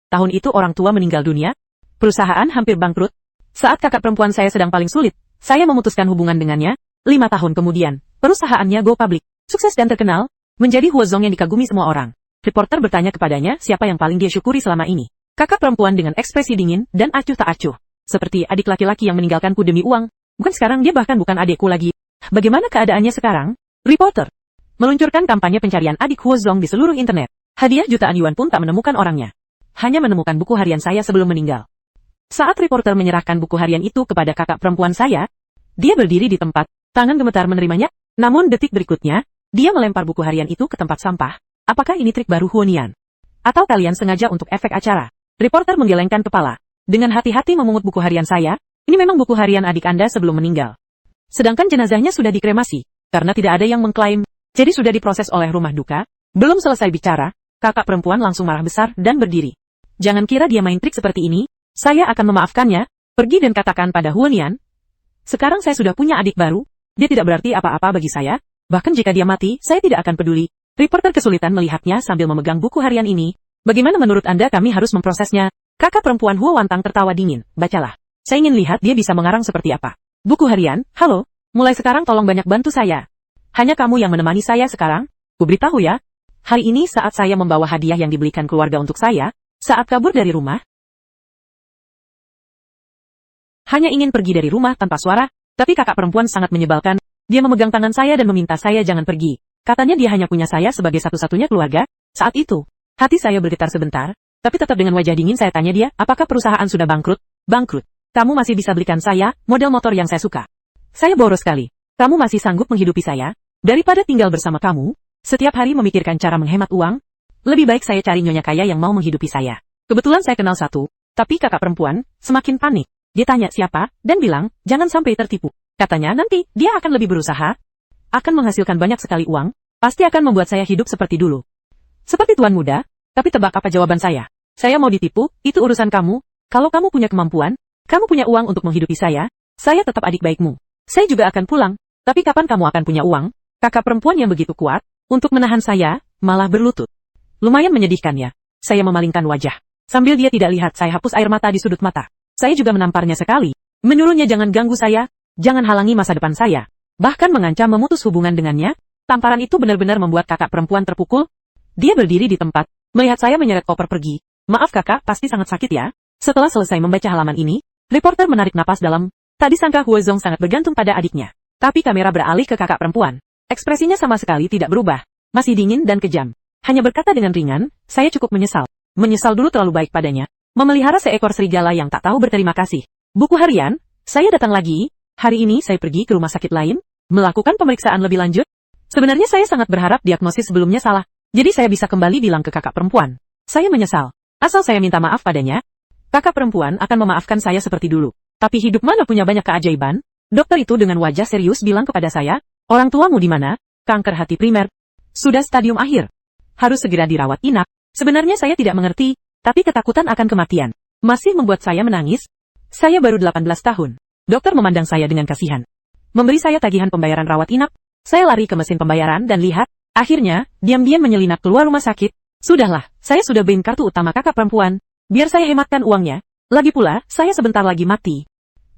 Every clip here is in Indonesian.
Tahun itu orang tua meninggal dunia, perusahaan hampir bangkrut. Saat kakak perempuan saya sedang paling sulit, saya memutuskan hubungan dengannya. 5 tahun kemudian, perusahaannya go public, sukses dan terkenal, menjadi Huozong yang dikagumi semua orang. Reporter bertanya kepadanya siapa yang paling dia syukuri selama ini. Kakak perempuan dengan ekspresi dingin dan acuh tak acuh. Seperti adik laki-laki yang meninggalkanku demi uang. Bukan sekarang dia bahkan bukan adikku lagi. Bagaimana keadaannya sekarang? Reporter meluncurkan kampanye pencarian adik Huozong di seluruh internet. Hadiah jutaan yuan pun tak menemukan orangnya. Hanya menemukan buku harian saya sebelum meninggal. Saat reporter menyerahkan buku harian itu kepada kakak perempuan saya, dia berdiri di tempat, tangan gemetar menerimanya. Namun detik berikutnya, dia melempar buku harian itu ke tempat sampah. Apakah ini trik baru Huonian? Atau kalian sengaja untuk efek acara? Reporter menggelengkan kepala. Dengan hati-hati memungut buku harian saya. Ini memang buku harian adik Anda sebelum meninggal. Sedangkan jenazahnya sudah dikremasi, karena tidak ada yang mengklaim. Jadi sudah diproses oleh rumah duka. Belum selesai bicara, kakak perempuan langsung marah besar dan berdiri. Jangan kira dia main trik seperti ini. Saya akan memaafkannya. Pergi dan katakan pada Huonian. Sekarang saya sudah punya adik baru. Dia tidak berarti apa-apa bagi saya. Bahkan jika dia mati, saya tidak akan peduli. Reporter kesulitan melihatnya sambil memegang buku harian ini. Bagaimana menurut Anda kami harus memprosesnya? Kakak perempuan Huo Wantang tertawa dingin. Bacalah. Saya ingin lihat dia bisa mengarang seperti apa. Buku harian, halo. Mulai sekarang tolong banyak bantu saya. Hanya kamu yang menemani saya sekarang. Ku beritahu ya. Hari ini saat saya membawa hadiah yang dibelikan keluarga untuk saya, saat kabur dari rumah. Hanya ingin pergi dari rumah tanpa suara, tapi kakak perempuan sangat menyebalkan. Dia memegang tangan saya dan meminta saya jangan pergi. Katanya dia hanya punya saya sebagai satu-satunya keluarga. Saat itu, hati saya bergetar sebentar, tapi tetap dengan wajah dingin saya tanya dia, apakah perusahaan sudah bangkrut? Bangkrut. Kamu masih bisa belikan saya model motor yang saya suka. Saya boros sekali. Kamu masih sanggup menghidupi saya? Daripada tinggal bersama kamu, setiap hari memikirkan cara menghemat uang, lebih baik saya cari nyonya kaya yang mau menghidupi saya. Kebetulan saya kenal satu, tapi kakak perempuan semakin panik. Dia tanya siapa, dan bilang, jangan sampai tertipu. Katanya nanti, dia akan lebih berusaha, akan menghasilkan banyak sekali uang, pasti akan membuat saya hidup seperti dulu. Seperti tuan muda, tapi tebak apa jawaban saya? Saya mau ditipu, itu urusan kamu. Kalau kamu punya kemampuan, kamu punya uang untuk menghidupi saya tetap adik baikmu. Saya juga akan pulang, tapi kapan kamu akan punya uang? Kakak perempuan yang begitu kuat, untuk menahan saya, malah berlutut. Lumayan menyedihkan ya. Saya memalingkan wajah. Sambil dia tidak lihat, saya hapus air mata di sudut mata. Saya juga menamparnya sekali. Menyuruhnya jangan ganggu saya, jangan halangi masa depan saya. Bahkan mengancam memutus hubungan dengannya. Tamparan itu benar-benar membuat kakak perempuan terpukul. Dia berdiri di tempat, melihat saya menyeret koper pergi. Maaf kakak, pasti sangat sakit ya. Setelah selesai membaca halaman ini, reporter menarik napas dalam. Tak disangka Huozong sangat bergantung pada adiknya. Tapi kamera beralih ke kakak perempuan. Ekspresinya sama sekali tidak berubah. Masih dingin dan kejam. Hanya berkata dengan ringan, saya cukup menyesal. Menyesal dulu terlalu baik padanya. Memelihara seekor serigala yang tak tahu berterima kasih. Buku harian, saya datang lagi. Hari ini saya pergi ke rumah sakit lain, melakukan pemeriksaan lebih lanjut. Sebenarnya saya sangat berharap diagnosis sebelumnya salah. Jadi saya bisa kembali bilang ke kakak perempuan. Saya menyesal. Asal saya minta maaf padanya, kakak perempuan akan memaafkan saya seperti dulu. Tapi hidup mana punya banyak keajaiban? Dokter itu dengan wajah serius bilang kepada saya, orang tuamu di mana? Kanker hati primer. Sudah stadium akhir. Harus segera dirawat inap. Sebenarnya saya tidak mengerti, tapi ketakutan akan kematian masih membuat saya menangis. Saya baru 18 tahun. Dokter memandang saya dengan kasihan. Memberi saya tagihan pembayaran rawat inap. Saya lari ke mesin pembayaran dan lihat, akhirnya, diam-diam menyelinap keluar rumah sakit. Sudahlah, saya sudah beliin kartu utama kakak perempuan. Biar saya hematkan uangnya. Lagi pula, saya sebentar lagi mati.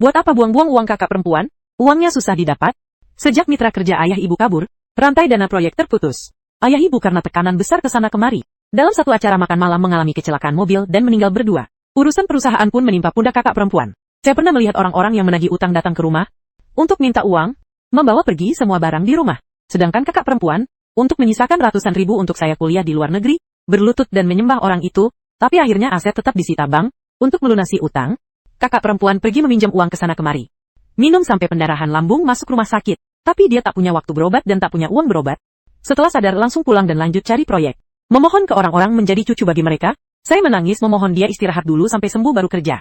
Buat apa buang-buang uang kakak perempuan? Uangnya susah didapat. Sejak mitra kerja ayah ibu kabur, rantai dana proyek terputus. Ayah ibu karena tekanan besar ke sana kemari. Dalam satu acara makan malam mengalami kecelakaan mobil dan meninggal berdua. Urusan perusahaan pun menimpa pundak kakak perempuan. Saya pernah melihat orang-orang yang menagih utang datang ke rumah untuk minta uang, membawa pergi semua barang di rumah. Sedangkan kakak perempuan, untuk menyisakan ratusan ribu untuk saya kuliah di luar negeri, berlutut dan menyembah orang itu, tapi akhirnya aset tetap disita bank, untuk melunasi utang. Kakak perempuan pergi meminjam uang ke sana kemari. Minum sampai pendarahan lambung masuk rumah sakit, tapi dia tak punya waktu berobat dan tak punya uang berobat. Setelah sadar langsung pulang dan lanjut cari proyek. Memohon ke orang-orang menjadi cucu bagi mereka. Saya menangis memohon dia istirahat dulu sampai sembuh baru kerja.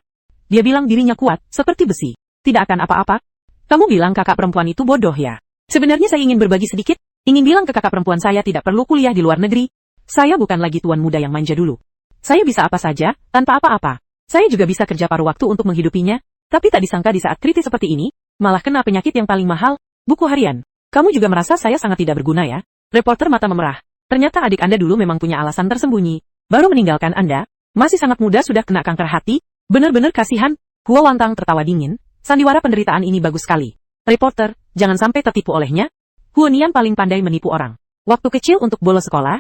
Dia bilang dirinya kuat, seperti besi. Tidak akan apa-apa. Kamu bilang kakak perempuan itu bodoh ya? Sebenarnya saya ingin berbagi sedikit, ingin bilang ke kakak perempuan saya tidak perlu kuliah di luar negeri. Saya bukan lagi tuan muda yang manja dulu. Saya bisa apa saja, tanpa apa-apa. Saya juga bisa kerja paruh waktu untuk menghidupinya, tapi tak disangka di saat kritis seperti ini, malah kena penyakit yang paling mahal, buku harian. Kamu juga merasa saya sangat tidak berguna ya? Reporter mata memerah. Ternyata adik Anda dulu memang punya alasan tersembunyi, baru meninggalkan Anda. Masih sangat muda sudah kena kanker hati, benar-benar kasihan. Huo Wantang tertawa dingin, sandiwara penderitaan ini bagus sekali. Reporter, jangan sampai tertipu olehnya. Huo Nian paling pandai menipu orang. Waktu kecil untuk bolos sekolah,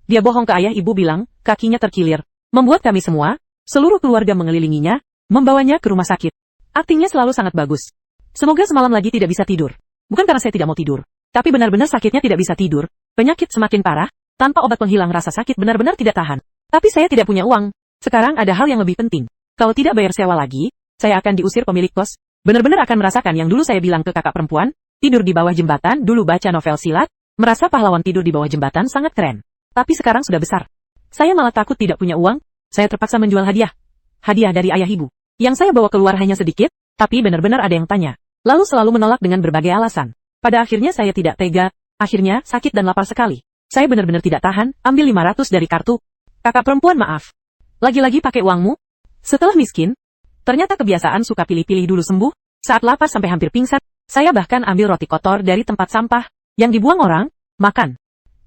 dia bohong ke ayah ibu bilang, kakinya terkilir. Membuat kami semua, seluruh keluarga mengelilinginya, membawanya ke rumah sakit. Aktingnya selalu sangat bagus. Semoga semalam lagi tidak bisa tidur. Bukan karena saya tidak mau tidur, tapi benar-benar sakitnya tidak bisa tidur. Penyakit semakin parah, tanpa obat penghilang rasa sakit benar-benar tidak tahan. Tapi saya tidak punya uang. Sekarang ada hal yang lebih penting. Kalau tidak bayar sewa lagi, saya akan diusir pemilik kos. Benar-benar akan merasakan yang dulu saya bilang ke kakak perempuan, tidur di bawah jembatan, dulu baca novel silat, merasa pahlawan tidur di bawah jembatan sangat keren. Tapi sekarang sudah besar. Saya malah takut tidak punya uang, saya terpaksa menjual hadiah. Hadiah dari ayah ibu. Yang saya bawa keluar hanya sedikit, tapi benar-benar ada yang tanya. Lalu selalu menolak dengan berbagai alasan. Pada akhirnya saya tidak tega, akhirnya sakit dan lapar sekali. Saya benar-benar tidak tahan, ambil 500 dari kartu. Kakak perempuan maaf. Lagi-lagi pakai uangmu? Setelah miskin, ternyata kebiasaan suka pilih-pilih dulu sembuh, saat lapar sampai hampir pingsan, saya bahkan ambil roti kotor dari tempat sampah, yang dibuang orang, makan.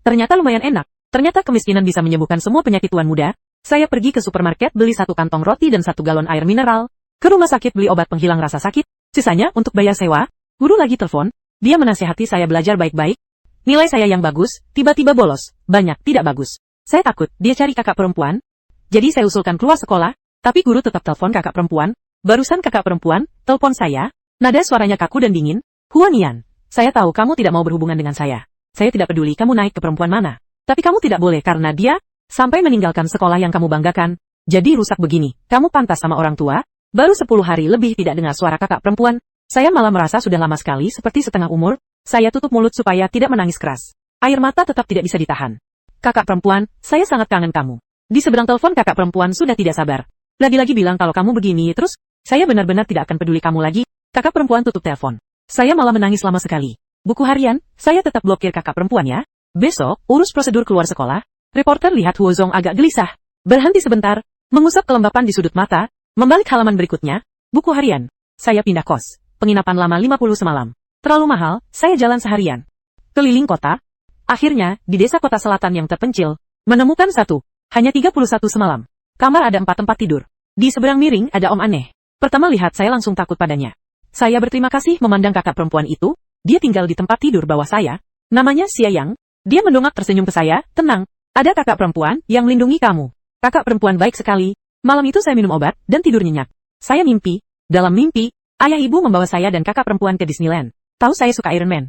Ternyata lumayan enak. Ternyata kemiskinan bisa menyembuhkan semua penyakit tuan muda. Saya pergi ke supermarket beli 1 kantong roti dan 1 galon air mineral. Ke rumah sakit beli obat penghilang rasa sakit. Sisanya untuk bayar sewa. Guru lagi telepon. Dia menasihati saya belajar baik-baik. Nilai saya yang bagus, tiba-tiba bolos. Banyak tidak bagus. Saya takut dia cari kakak perempuan. Jadi saya usulkan keluar sekolah. Tapi guru tetap telepon kakak perempuan. Barusan kakak perempuan telepon saya. Nada suaranya kaku dan dingin. Huo Nian, saya tahu kamu tidak mau berhubungan dengan saya. Saya tidak peduli kamu naik ke perempuan mana. Tapi kamu tidak boleh karena dia sampai meninggalkan sekolah yang kamu banggakan. Jadi rusak begini. Kamu pantas sama orang tua. Baru 10 hari lebih tidak dengar suara kakak perempuan. Saya malah merasa sudah lama sekali seperti setengah umur. Saya tutup mulut supaya tidak menangis keras. Air mata tetap tidak bisa ditahan. Kakak perempuan, saya sangat kangen kamu. Di seberang telepon kakak perempuan sudah tidak sabar. Lagi-lagi bilang kalau kamu begini terus, saya benar-benar tidak akan peduli kamu lagi. Kakak perempuan tutup telepon. Saya malah menangis lama sekali. Buku harian, saya tetap blokir kakak perempuan ya. Besok, urus prosedur keluar sekolah. Reporter lihat Huo Zong agak gelisah. Berhenti sebentar, mengusap kelembapan di sudut mata, membalik halaman berikutnya. Buku harian. Saya pindah kos. Penginapan lama 50 semalam. Terlalu mahal, saya jalan seharian. Keliling kota. Akhirnya, di desa kota selatan yang terpencil, menemukan satu. Hanya 31 semalam. Kamar ada 4 tempat tidur. Di seberang miring ada om aneh. Pertama lihat saya langsung takut padanya. Saya berterima kasih memandang kakak perempuan itu. Dia tinggal di tempat tidur bawah saya. Namanya Xia Yang. Dia mendongak tersenyum ke saya, tenang. Ada kakak perempuan yang melindungi kamu. Kakak perempuan baik sekali. Malam itu saya minum obat dan tidur nyenyak. Saya mimpi. Dalam mimpi, ayah ibu membawa saya dan kakak perempuan ke Disneyland. Tahu saya suka Iron Man.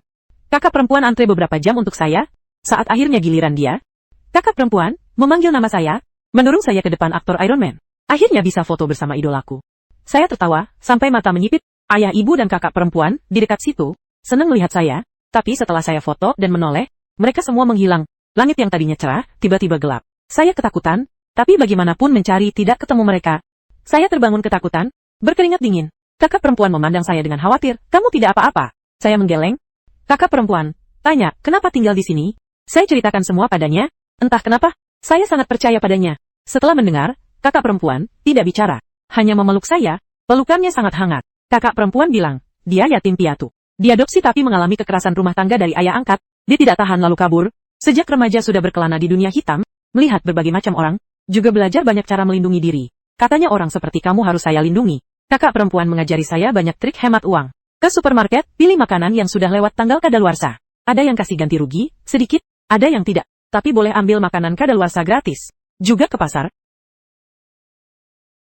Kakak perempuan antre beberapa jam untuk saya. Saat akhirnya giliran dia, kakak perempuan memanggil nama saya, mendorong saya ke depan aktor Iron Man. Akhirnya bisa foto bersama idolaku. Saya tertawa, sampai mata menyipit. Ayah ibu dan kakak perempuan di dekat situ, senang melihat saya. Tapi setelah saya foto dan menoleh, mereka semua menghilang. Langit yang tadinya cerah, tiba-tiba gelap. Saya ketakutan, tapi bagaimanapun mencari tidak ketemu mereka. Saya terbangun ketakutan, berkeringat dingin. Kakak perempuan memandang saya dengan khawatir. Kamu tidak apa-apa. Saya menggeleng. Kakak perempuan tanya, kenapa tinggal di sini? Saya ceritakan semua padanya. Entah kenapa, saya sangat percaya padanya. Setelah mendengar, kakak perempuan tidak bicara. Hanya memeluk saya, pelukannya sangat hangat. Kakak perempuan bilang, dia yatim piatu. Diadopsi tapi mengalami kekerasan rumah tangga dari ayah angkat. Dia tidak tahan lalu kabur. Sejak remaja sudah berkelana di dunia hitam, melihat berbagai macam orang, juga belajar banyak cara melindungi diri. Katanya orang seperti kamu harus saya lindungi. Kakak perempuan mengajari saya banyak trik hemat uang. Ke supermarket, pilih makanan yang sudah lewat tanggal kadaluarsa. Ada yang kasih ganti rugi, sedikit, ada yang tidak. Tapi boleh ambil makanan kadaluarsa gratis. Juga ke pasar.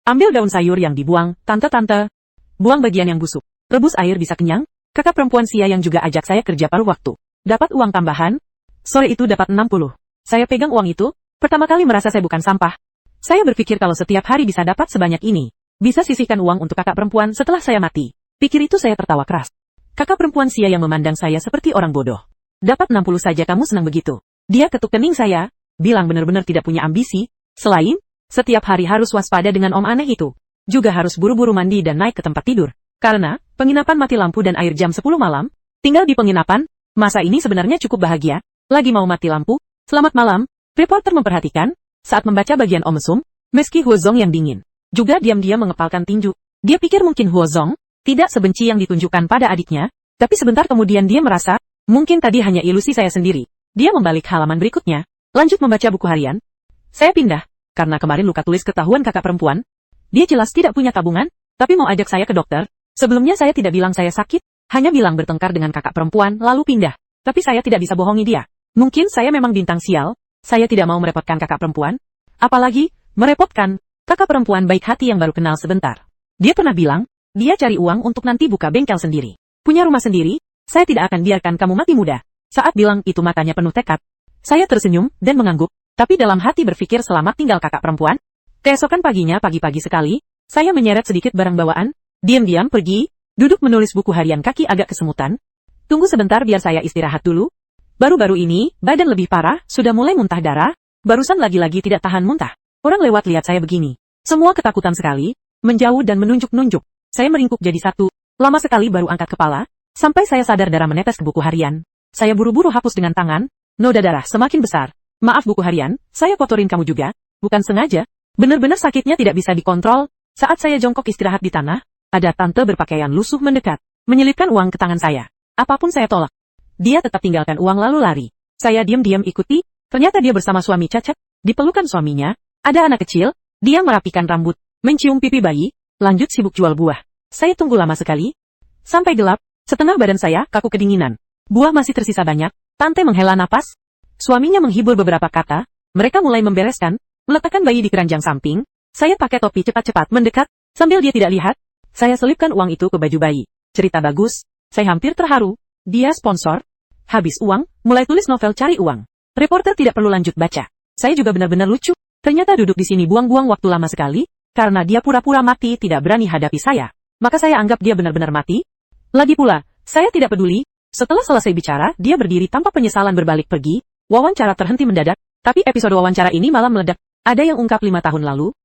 Ambil daun sayur yang dibuang, tante-tante. Buang bagian yang busuk. Rebus air bisa kenyang. Kakak perempuan Xia yang juga ajak saya kerja paruh waktu. Dapat uang tambahan. Sore itu dapat 60. Saya pegang uang itu, pertama kali merasa saya bukan sampah. Saya berpikir kalau setiap hari bisa dapat sebanyak ini. Bisa sisihkan uang untuk kakak perempuan setelah saya mati. Pikir itu saya tertawa keras. Kakak perempuan Xia yang memandang saya seperti orang bodoh. Dapat 60 saja kamu senang begitu. Dia ketuk kening saya, bilang benar-benar tidak punya ambisi. Selain, setiap hari harus waspada dengan om aneh itu. Juga harus buru-buru mandi dan naik ke tempat tidur. Karena, penginapan mati lampu dan air jam 10 malam. Tinggal di penginapan, masa ini sebenarnya cukup bahagia. Lagi mau mati lampu. Selamat malam, reporter memperhatikan, saat membaca bagian Om Mesum, meski Huo Zong yang dingin, juga diam-diam mengepalkan tinju. Dia pikir mungkin Huo Zong tidak sebenci yang ditunjukkan pada adiknya, tapi sebentar kemudian dia merasa, mungkin tadi hanya ilusi saya sendiri. Dia membalik halaman berikutnya, lanjut membaca buku harian. Saya pindah. karena kemarin luka tulis ketahuan kakak perempuan. Dia jelas tidak punya tabungan, tapi mau ajak saya ke dokter. Sebelumnya saya tidak bilang saya sakit, hanya bilang bertengkar dengan kakak perempuan lalu pindah. Tapi saya tidak bisa bohongi dia. Mungkin saya memang bintang sial, saya tidak mau merepotkan kakak perempuan. Apalagi, merepotkan, kakak perempuan baik hati yang baru kenal sebentar. Dia pernah bilang, dia cari uang untuk nanti buka bengkel sendiri. Punya rumah sendiri, saya tidak akan biarkan kamu mati muda. Saat bilang itu matanya penuh tekad. Saya tersenyum dan mengangguk, tapi dalam hati berpikir selamat tinggal kakak perempuan. Keesokan paginya pagi-pagi sekali, saya menyeret sedikit barang bawaan, diam-diam pergi, duduk menulis buku harian kaki agak kesemutan. Tunggu sebentar biar saya istirahat dulu. Baru-baru ini, badan lebih parah, sudah mulai muntah darah, barusan lagi-lagi tidak tahan muntah. Orang lewat lihat saya begini. Semua ketakutan sekali, menjauh dan menunjuk-nunjuk. Saya meringkuk jadi satu, lama sekali baru angkat kepala, sampai saya sadar darah menetes ke buku harian. Saya buru-buru hapus dengan tangan, noda darah semakin besar. Maaf buku harian, saya kotorin kamu juga, bukan sengaja. Benar-benar sakitnya tidak bisa dikontrol. Saat saya jongkok istirahat di tanah, ada tante berpakaian lusuh mendekat, menyelipkan uang ke tangan saya. Apapun saya tolak. Dia tetap tinggalkan uang lalu lari. Saya diam-diam ikuti, ternyata dia bersama suami cacat, dipelukan suaminya, ada anak kecil, dia merapikan rambut, mencium pipi bayi, lanjut sibuk jual buah. Saya tunggu lama sekali, sampai gelap, setengah badan saya kaku kedinginan. Buah masih tersisa banyak, tante menghela napas. Suaminya menghibur beberapa kata, mereka mulai membereskan, meletakkan bayi di keranjang samping. Saya pakai topi cepat-cepat mendekat, sambil dia tidak lihat. Saya selipkan uang itu ke baju bayi. Cerita bagus, saya hampir terharu. Dia sponsor. Habis uang, mulai tulis novel cari uang. Reporter tidak perlu lanjut baca. Saya juga benar-benar lucu. Ternyata duduk di sini buang-buang waktu lama sekali, karena dia pura-pura mati tidak berani hadapi saya. Maka saya anggap dia benar-benar mati. Lagi pula, saya tidak peduli. Setelah selesai bicara, dia berdiri tanpa penyesalan berbalik pergi. Wawancara terhenti mendadak, tapi episode wawancara ini malah meledak. Ada yang ungkap 5 tahun lalu.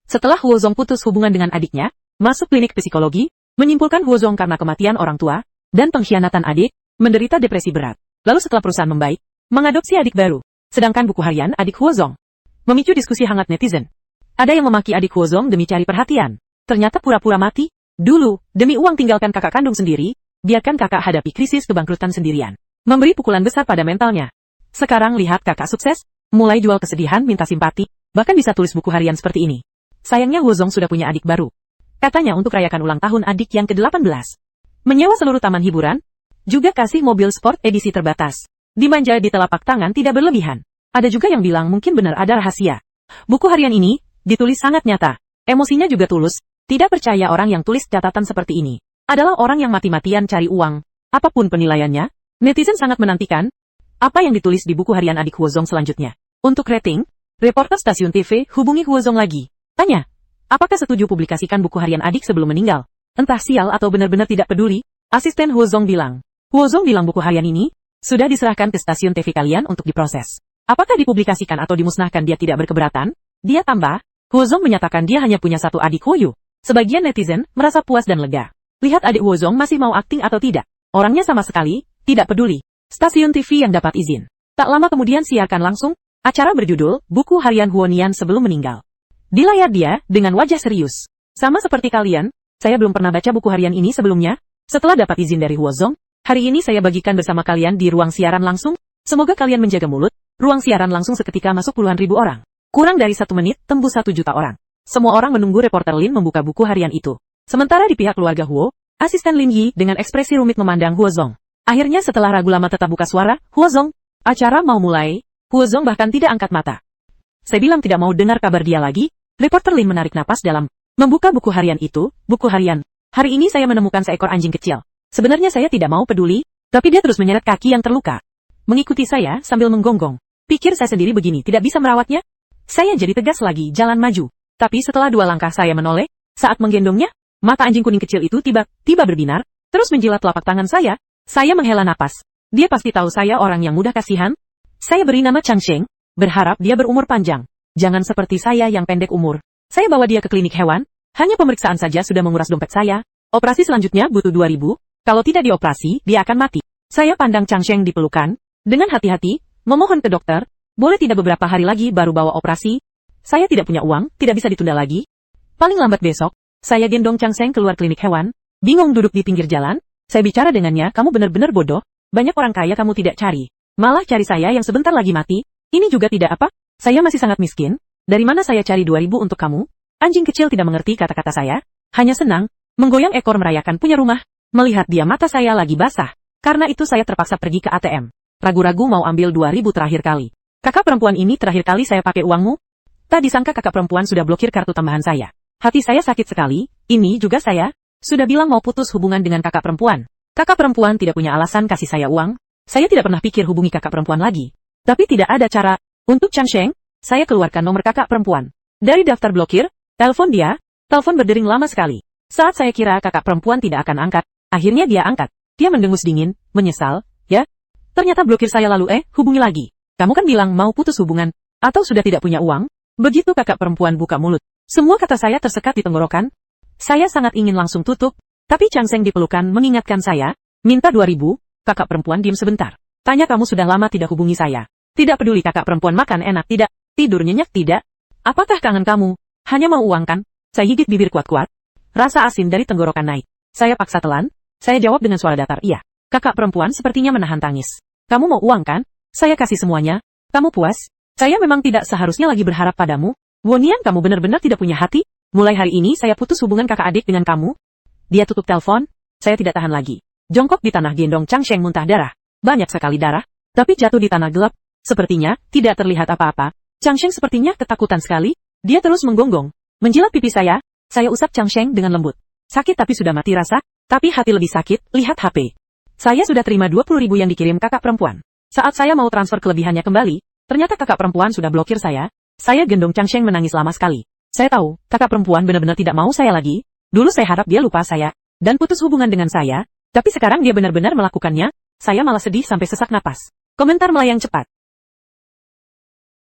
Setelah Huozong putus hubungan dengan adiknya, masuk klinik psikologi, menyimpulkan Huozong karena kematian orang tua, dan pengkhianatan adik, menderita depresi berat. Lalu setelah perusahaan membaik, mengadopsi adik baru. Sedangkan buku harian adik Huozong memicu diskusi hangat netizen. Ada yang memaki adik Huozong demi cari perhatian. Ternyata pura-pura mati. Dulu, demi uang tinggalkan kakak kandung sendiri, biarkan kakak hadapi krisis kebangkrutan sendirian. Memberi pukulan besar pada mentalnya. Sekarang lihat kakak sukses, mulai jual kesedihan minta simpati, bahkan bisa tulis buku harian seperti ini. Sayangnya Huozong sudah punya adik baru. Katanya untuk rayakan ulang tahun adik yang ke-18. Menyewa seluruh taman hiburan, juga kasih mobil sport edisi terbatas. Dimanja di telapak tangan tidak berlebihan. Ada juga yang bilang mungkin benar ada rahasia. Buku harian ini, ditulis sangat nyata. Emosinya juga tulus, tidak percaya orang yang tulis catatan seperti ini adalah orang yang mati-matian cari uang. Apapun penilaiannya, netizen sangat menantikan apa yang ditulis di buku harian adik Huozong selanjutnya. Untuk rating, reporter stasiun TV hubungi Huozong lagi. Tanya, apakah setuju publikasikan buku harian adik sebelum meninggal? Entah sial atau benar-benar tidak peduli, asisten Huozong bilang. Huozong bilang buku harian ini sudah diserahkan ke stasiun TV kalian untuk diproses. Apakah dipublikasikan atau dimusnahkan dia tidak berkeberatan? Dia tambah, Huozong menyatakan dia hanya punya satu adik Huoyu. Sebagian netizen merasa puas dan lega. Lihat adik Huozong masih mau akting atau tidak. Orangnya sama sekali tidak peduli. Stasiun TV yang dapat izin. Tak lama kemudian siarkan langsung acara berjudul Buku Harian Huonian Sebelum Meninggal. Di layar dia dengan wajah serius. Sama seperti kalian, saya belum pernah baca buku harian ini sebelumnya. Setelah dapat izin dari Huozong, hari ini saya bagikan bersama kalian di ruang siaran langsung. Semoga kalian menjaga mulut. Ruang siaran langsung seketika masuk puluhan ribu orang. Kurang dari 1 menit tembus 1 juta orang. Semua orang menunggu reporter Lin membuka buku harian itu. Sementara di pihak keluarga Huo, asisten Lin Yi dengan ekspresi rumit memandang Huozong. Akhirnya setelah ragu lama tetap buka suara, Huozong, acara mau mulai. Huozong bahkan tidak angkat mata. Saya bilang tidak mau dengar kabar dia lagi. Reporter Lin menarik napas dalam. Membuka buku harian itu, buku harian. Hari ini saya menemukan seekor anjing kecil. Sebenarnya saya tidak mau peduli, tapi dia terus menyeret kaki yang terluka. Mengikuti saya sambil menggonggong. Pikir saya sendiri begini tidak bisa merawatnya? Saya jadi tegas lagi jalan maju. Tapi setelah 2 langkah saya menoleh, saat menggendongnya, mata anjing kuning kecil itu tiba-tiba berbinar, terus menjilat telapak tangan saya. Saya menghela napas. Dia pasti tahu saya orang yang mudah kasihan. Saya beri nama Chang Sheng, berharap dia berumur panjang. Jangan seperti saya yang pendek umur. Saya bawa dia ke klinik hewan, hanya pemeriksaan saja sudah menguras dompet saya. Operasi selanjutnya butuh 2.000, kalau tidak dioperasi, dia akan mati. Saya pandang Chang Sheng di pelukan, dengan hati-hati, memohon ke dokter, boleh tidak beberapa hari lagi baru bawa operasi? Saya tidak punya uang, tidak bisa ditunda lagi. Paling lambat besok, saya gendong Chang Sheng keluar klinik hewan, bingung duduk di pinggir jalan, saya bicara dengannya, kamu benar-benar bodoh, banyak orang kaya kamu tidak cari. Malah cari saya yang sebentar lagi mati, ini juga tidak apa, saya masih sangat miskin, Dari mana saya cari 2.000 untuk kamu? Anjing kecil tidak mengerti kata-kata saya, hanya senang, menggoyang ekor merayakan punya rumah. Melihat dia mata saya lagi basah. Karena itu saya terpaksa pergi ke ATM. Ragu-ragu mau ambil 2.000 terakhir kali. Kakak perempuan ini terakhir kali saya pakai uangmu? Tak disangka kakak perempuan sudah blokir kartu tambahan saya. Hati saya sakit sekali, ini juga saya. Sudah bilang mau putus hubungan dengan kakak perempuan. Kakak perempuan tidak punya alasan kasih saya uang. Saya tidak pernah pikir hubungi kakak perempuan lagi. Tapi tidak ada cara. Untuk Chang Sheng, saya keluarkan nomor kakak perempuan. Dari daftar blokir, telepon dia, telepon berdering lama sekali. Saat saya kira kakak perempuan tidak akan angkat, akhirnya dia angkat. Dia mendengus dingin, menyesal, ya. Ternyata blokir saya lalu hubungi lagi. Kamu kan bilang mau putus hubungan, atau sudah tidak punya uang? Begitu kakak perempuan buka mulut. Semua kata saya tersekat di tenggorokan. Saya sangat ingin langsung tutup, tapi Chang Sheng dipelukan mengingatkan saya, minta 2.000, kakak perempuan diam sebentar. Tanya kamu sudah lama tidak hubungi saya. Tidak peduli kakak perempuan makan enak tidak, tidur nyenyak tidak. Apakah kangen kamu? Hanya mau uang kan? Saya gigit bibir kuat-kuat. Rasa asin dari tenggorokan naik. Saya paksa telan. Saya jawab dengan suara datar, iya. Kakak perempuan sepertinya menahan tangis. Kamu mau uang kan? Saya kasih semuanya. Kamu puas? Saya memang tidak seharusnya lagi berharap padamu. Wonian, kamu benar-benar tidak punya hati. Mulai hari ini saya putus hubungan kakak adik dengan kamu. Dia tutup telepon. Saya tidak tahan lagi. Jongkok di tanah gendong Chang Sheng muntah darah. Banyak sekali darah. Tapi jatuh di tanah gelap. Sepertinya tidak terlihat apa-apa. Chang Sheng sepertinya ketakutan sekali. Dia terus menggonggong. Menjilat pipi saya. Saya usap Chang Sheng dengan lembut. Sakit tapi sudah mati rasa. Tapi hati lebih sakit, lihat HP. Saya sudah terima 20.000 yang dikirim kakak perempuan. Saat saya mau transfer kelebihannya kembali, ternyata kakak perempuan sudah blokir saya. Saya gendong Chang Sheng menangis lama sekali. Saya tahu, kakak perempuan benar-benar tidak mau saya lagi. Dulu saya harap dia lupa saya, dan putus hubungan dengan saya. Tapi sekarang dia benar-benar melakukannya. Saya malah sedih sampai sesak napas. Komentar melayang cepat.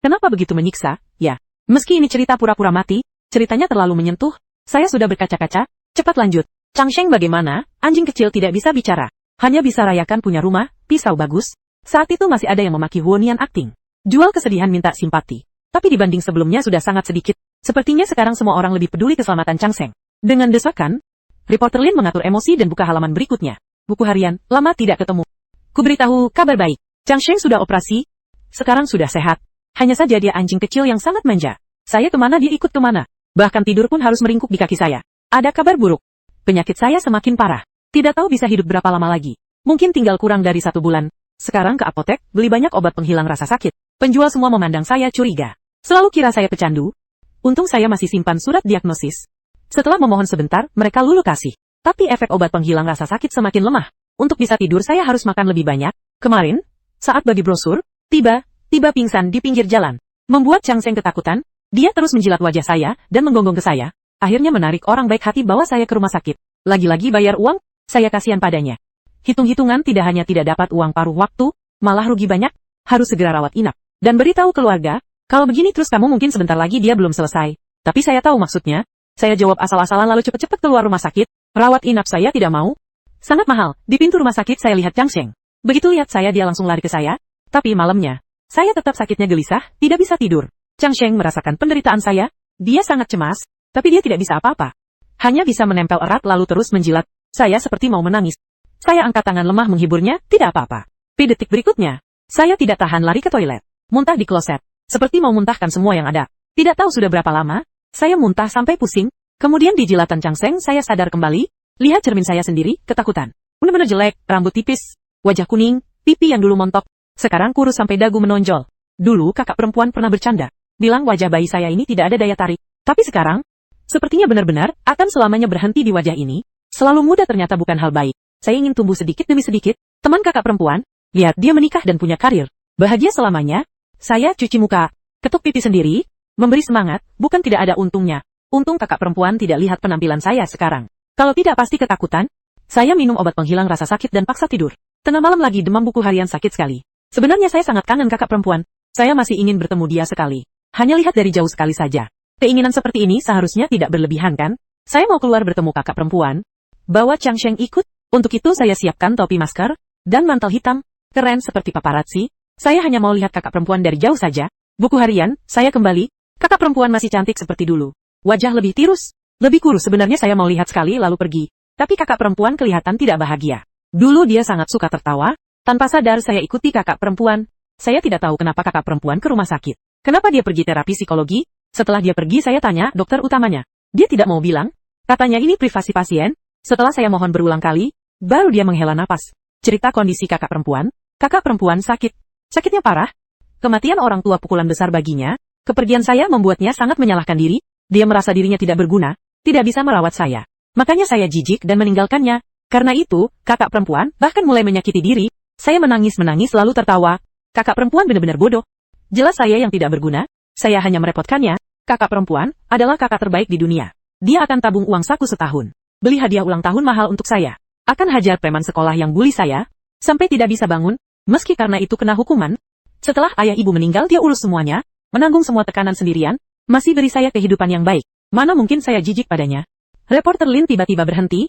Kenapa begitu menyiksa? Ya, meski ini cerita pura-pura mati, ceritanya terlalu menyentuh. Saya sudah berkaca-kaca. Cepat lanjut. Chang Sheng bagaimana? Anjing kecil tidak bisa bicara. Hanya bisa rayakan punya rumah, pisau bagus. Saat itu masih ada yang memaki Huonian acting. Jual kesedihan minta simpati. Tapi dibanding sebelumnya sudah sangat sedikit. Sepertinya sekarang semua orang lebih peduli keselamatan Chang Sheng. Dengan desakan, reporter Lin mengatur emosi dan buka halaman berikutnya. Buku harian, lama tidak ketemu. Kuberitahu kabar baik. Chang Sheng sudah operasi. Sekarang sudah sehat. Hanya saja dia anjing kecil yang sangat manja. Saya kemana dia ikut kemana. Bahkan tidur pun harus meringkuk di kaki saya. Ada kabar buruk. Penyakit saya semakin parah. Tidak tahu bisa hidup berapa lama lagi. Mungkin tinggal kurang dari 1 bulan. Sekarang ke apotek, beli banyak obat penghilang rasa sakit. Penjual semua memandang saya curiga. Selalu kira saya pecandu. Untung saya masih simpan surat diagnosis. Setelah memohon sebentar, mereka lulu kasih. Tapi efek obat penghilang rasa sakit semakin lemah. Untuk bisa tidur saya harus makan lebih banyak. Kemarin, saat bagi brosur, tiba pingsan di pinggir jalan. Membuat Chang Sheng ketakutan. Dia terus menjilat wajah saya dan menggonggong ke saya. Akhirnya menarik orang baik hati bawa saya ke rumah sakit. Lagi-lagi bayar uang, saya kasihan padanya. Hitung-hitungan tidak hanya tidak dapat uang paruh waktu, malah rugi banyak, harus segera rawat inap. Dan beritahu keluarga, kalau begini terus kamu mungkin sebentar lagi dia belum selesai. Tapi saya tahu maksudnya. Saya jawab asal-asalan lalu cepat-cepat keluar rumah sakit. Rawat inap saya tidak mau. Sangat mahal. Di pintu rumah sakit saya lihat Chang Sheng. Begitu lihat saya dia langsung lari ke saya. Tapi malamnya, saya tetap sakitnya gelisah, tidak bisa tidur. Chang Sheng merasakan penderitaan saya. Dia sangat cemas. Tapi dia tidak bisa apa-apa. Hanya bisa menempel erat lalu terus menjilat. Saya seperti mau menangis. Saya angkat tangan lemah menghiburnya, tidak apa-apa. Pi detik berikutnya, saya tidak tahan lari ke toilet. Muntah di kloset. Seperti mau muntahkan semua yang ada. Tidak tahu sudah berapa lama, saya muntah sampai pusing. Kemudian di jilatan Chang Sheng saya sadar kembali. Lihat cermin saya sendiri, ketakutan. Benar-benar jelek, rambut tipis, wajah kuning, pipi yang dulu montok. Sekarang kurus sampai dagu menonjol. Dulu kakak perempuan pernah bercanda. Bilang wajah bayi saya ini tidak ada daya tarik. Tapi sekarang, sepertinya benar-benar akan selamanya berhenti di wajah ini. Selalu muda ternyata bukan hal baik. Saya ingin tumbuh sedikit demi sedikit. Teman kakak perempuan, lihat dia menikah dan punya karir. Bahagia selamanya. Saya cuci muka, ketuk pipi sendiri, memberi semangat, bukan tidak ada untungnya. Untung kakak perempuan tidak lihat penampilan saya sekarang. Kalau tidak pasti ketakutan. Saya minum obat penghilang rasa sakit dan paksa tidur. Tengah malam lagi demam buku harian sakit sekali. Sebenarnya saya sangat kangen kakak perempuan. Saya masih ingin bertemu dia sekali. Hanya lihat dari jauh sekali saja. Keinginan seperti ini seharusnya tidak berlebihan kan? Saya mau keluar bertemu kakak perempuan. Bawa Chang Sheng ikut. Untuk itu saya siapkan topi masker dan mantel hitam. Keren seperti paparazzi. Saya hanya mau lihat kakak perempuan dari jauh saja. Buku harian, saya kembali. Kakak perempuan masih cantik seperti dulu. Wajah lebih tirus, lebih kurus. Sebenarnya saya mau lihat sekali lalu pergi. Tapi kakak perempuan kelihatan tidak bahagia. Dulu dia sangat suka tertawa. Tanpa sadar saya ikuti kakak perempuan. Saya tidak tahu kenapa kakak perempuan ke rumah sakit. Kenapa dia pergi terapi psikologi? Setelah dia pergi saya tanya dokter utamanya. Dia tidak mau bilang. Katanya ini privasi pasien. Setelah saya mohon berulang kali, baru dia menghela napas. Cerita kondisi kakak perempuan. Kakak perempuan sakit. Sakitnya parah. Kematian orang tua pukulan besar baginya. Kepergian saya membuatnya sangat menyalahkan diri. Dia merasa dirinya tidak berguna, tidak bisa merawat saya. Makanya saya jijik dan meninggalkannya. Karena itu, kakak perempuan bahkan mulai menyakiti diri. Saya menangis-menangis lalu tertawa. Kakak perempuan benar-benar bodoh. Jelas saya yang tidak berguna. Saya hanya merepotkannya. Kakak perempuan adalah kakak terbaik di dunia. Dia akan tabung uang saku setahun. Beli hadiah ulang tahun mahal untuk saya. Akan hajar preman sekolah yang bully saya. Sampai tidak bisa bangun. Meski karena itu kena hukuman. Setelah ayah ibu meninggal dia urus semuanya. Menanggung semua tekanan sendirian. Masih beri saya kehidupan yang baik. Mana mungkin saya jijik padanya. Reporter Lin tiba-tiba berhenti.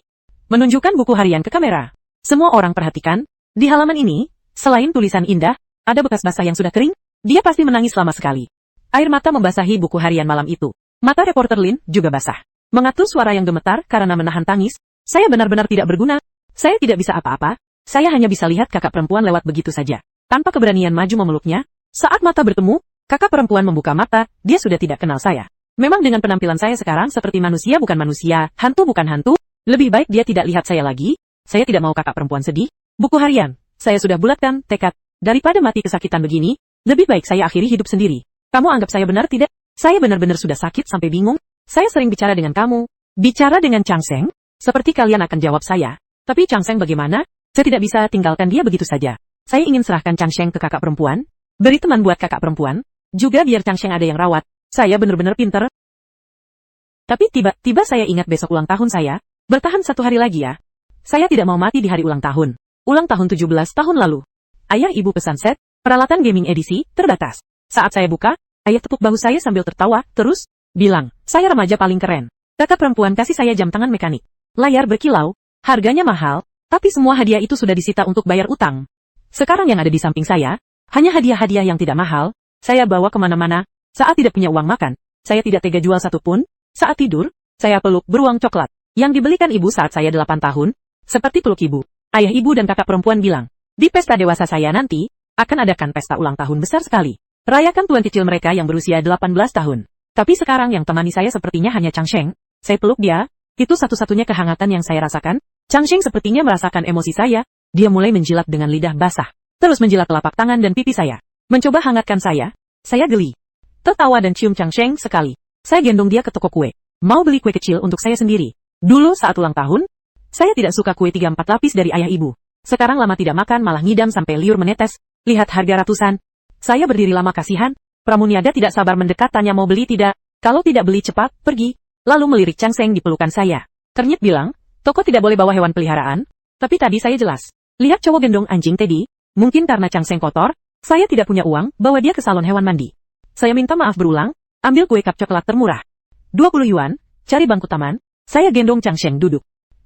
Menunjukkan buku harian ke kamera. Semua orang perhatikan. Di halaman ini, selain tulisan indah, ada bekas basah yang sudah kering. Dia pasti menangis lama sekali. Air mata membasahi buku harian malam itu. Mata reporter Lin juga basah. Mengatur suara yang gemetar karena menahan tangis. Saya benar-benar tidak berguna. Saya tidak bisa apa-apa. Saya hanya bisa lihat kakak perempuan lewat begitu saja. Tanpa keberanian maju memeluknya. Saat mata bertemu, kakak perempuan membuka mata. Dia sudah tidak kenal saya. Memang dengan penampilan saya sekarang seperti manusia bukan manusia, hantu bukan hantu. Lebih baik dia tidak lihat saya lagi. Saya tidak mau kakak perempuan sedih. Buku harian. Saya sudah bulatkan tekad. Daripada mati kesakitan begini, lebih baik saya akhiri hidup sendiri. Kamu anggap saya benar tidak? Saya benar-benar sudah sakit sampai bingung. Saya sering bicara dengan kamu. Bicara dengan Chang Sheng? Seperti kalian akan jawab saya. Tapi Chang Sheng bagaimana? Saya tidak bisa tinggalkan dia begitu saja. Saya ingin serahkan Chang Sheng ke kakak perempuan. Beri teman buat kakak perempuan. Juga biar Chang Sheng ada yang rawat. Saya benar-benar pinter. Tapi tiba-tiba saya ingat besok ulang tahun saya. Bertahan 1 hari lagi ya. Saya tidak mau mati di hari ulang tahun. Ulang tahun 17 tahun lalu. Ayah ibu pesan set, peralatan gaming edisi, terbatas. Saat saya buka, ayah tepuk bahu saya sambil tertawa, terus bilang, saya remaja paling keren. Kakak perempuan kasih saya jam tangan mekanik. Layar berkilau, harganya mahal, tapi semua hadiah itu sudah disita untuk bayar utang. Sekarang yang ada di samping saya, hanya hadiah-hadiah yang tidak mahal. Saya bawa kemana-mana. Saat tidak punya uang makan, saya tidak tega jual satu pun. Saat tidur, saya peluk beruang coklat yang dibelikan ibu saat saya 8 tahun. Seperti peluk ibu. Ayah ibu dan kakak perempuan bilang, di pesta dewasa saya nanti, akan adakan pesta ulang tahun besar sekali. Rayakan tuan kecil mereka yang berusia 18 tahun. Tapi sekarang yang temani saya sepertinya hanya Chang Sheng. Saya peluk dia. Itu satu-satunya kehangatan yang saya rasakan. Chang Sheng sepertinya merasakan emosi saya. Dia mulai menjilat dengan lidah basah. Terus menjilat telapak tangan dan pipi saya. Mencoba hangatkan saya. Saya geli. Tertawa dan cium Chang Sheng sekali. Saya gendong dia ke toko kue. Mau beli kue kecil untuk saya sendiri. Dulu saat ulang tahun, saya tidak suka kue 3-4 lapis dari ayah ibu. Sekarang lama tidak makan malah ngidam sampai liur menetes. Lihat harga ratusan. Saya berdiri lama kasihan. Pramuniaga tidak sabar mendekat tanya mau beli tidak. Kalau tidak beli cepat, pergi. Lalu melirik Chang Sheng di pelukan saya. Ternyet bilang, toko tidak boleh bawa hewan peliharaan. Tapi tadi saya jelas. Lihat cowok gendong anjing Teddy. Mungkin karena Chang Sheng kotor, saya tidak punya uang, bawa dia ke salon hewan mandi. Saya minta maaf berulang, ambil kue cup coklat termurah. 20 yuan, cari bangku taman. Saya gendong Chang Sheng duduk.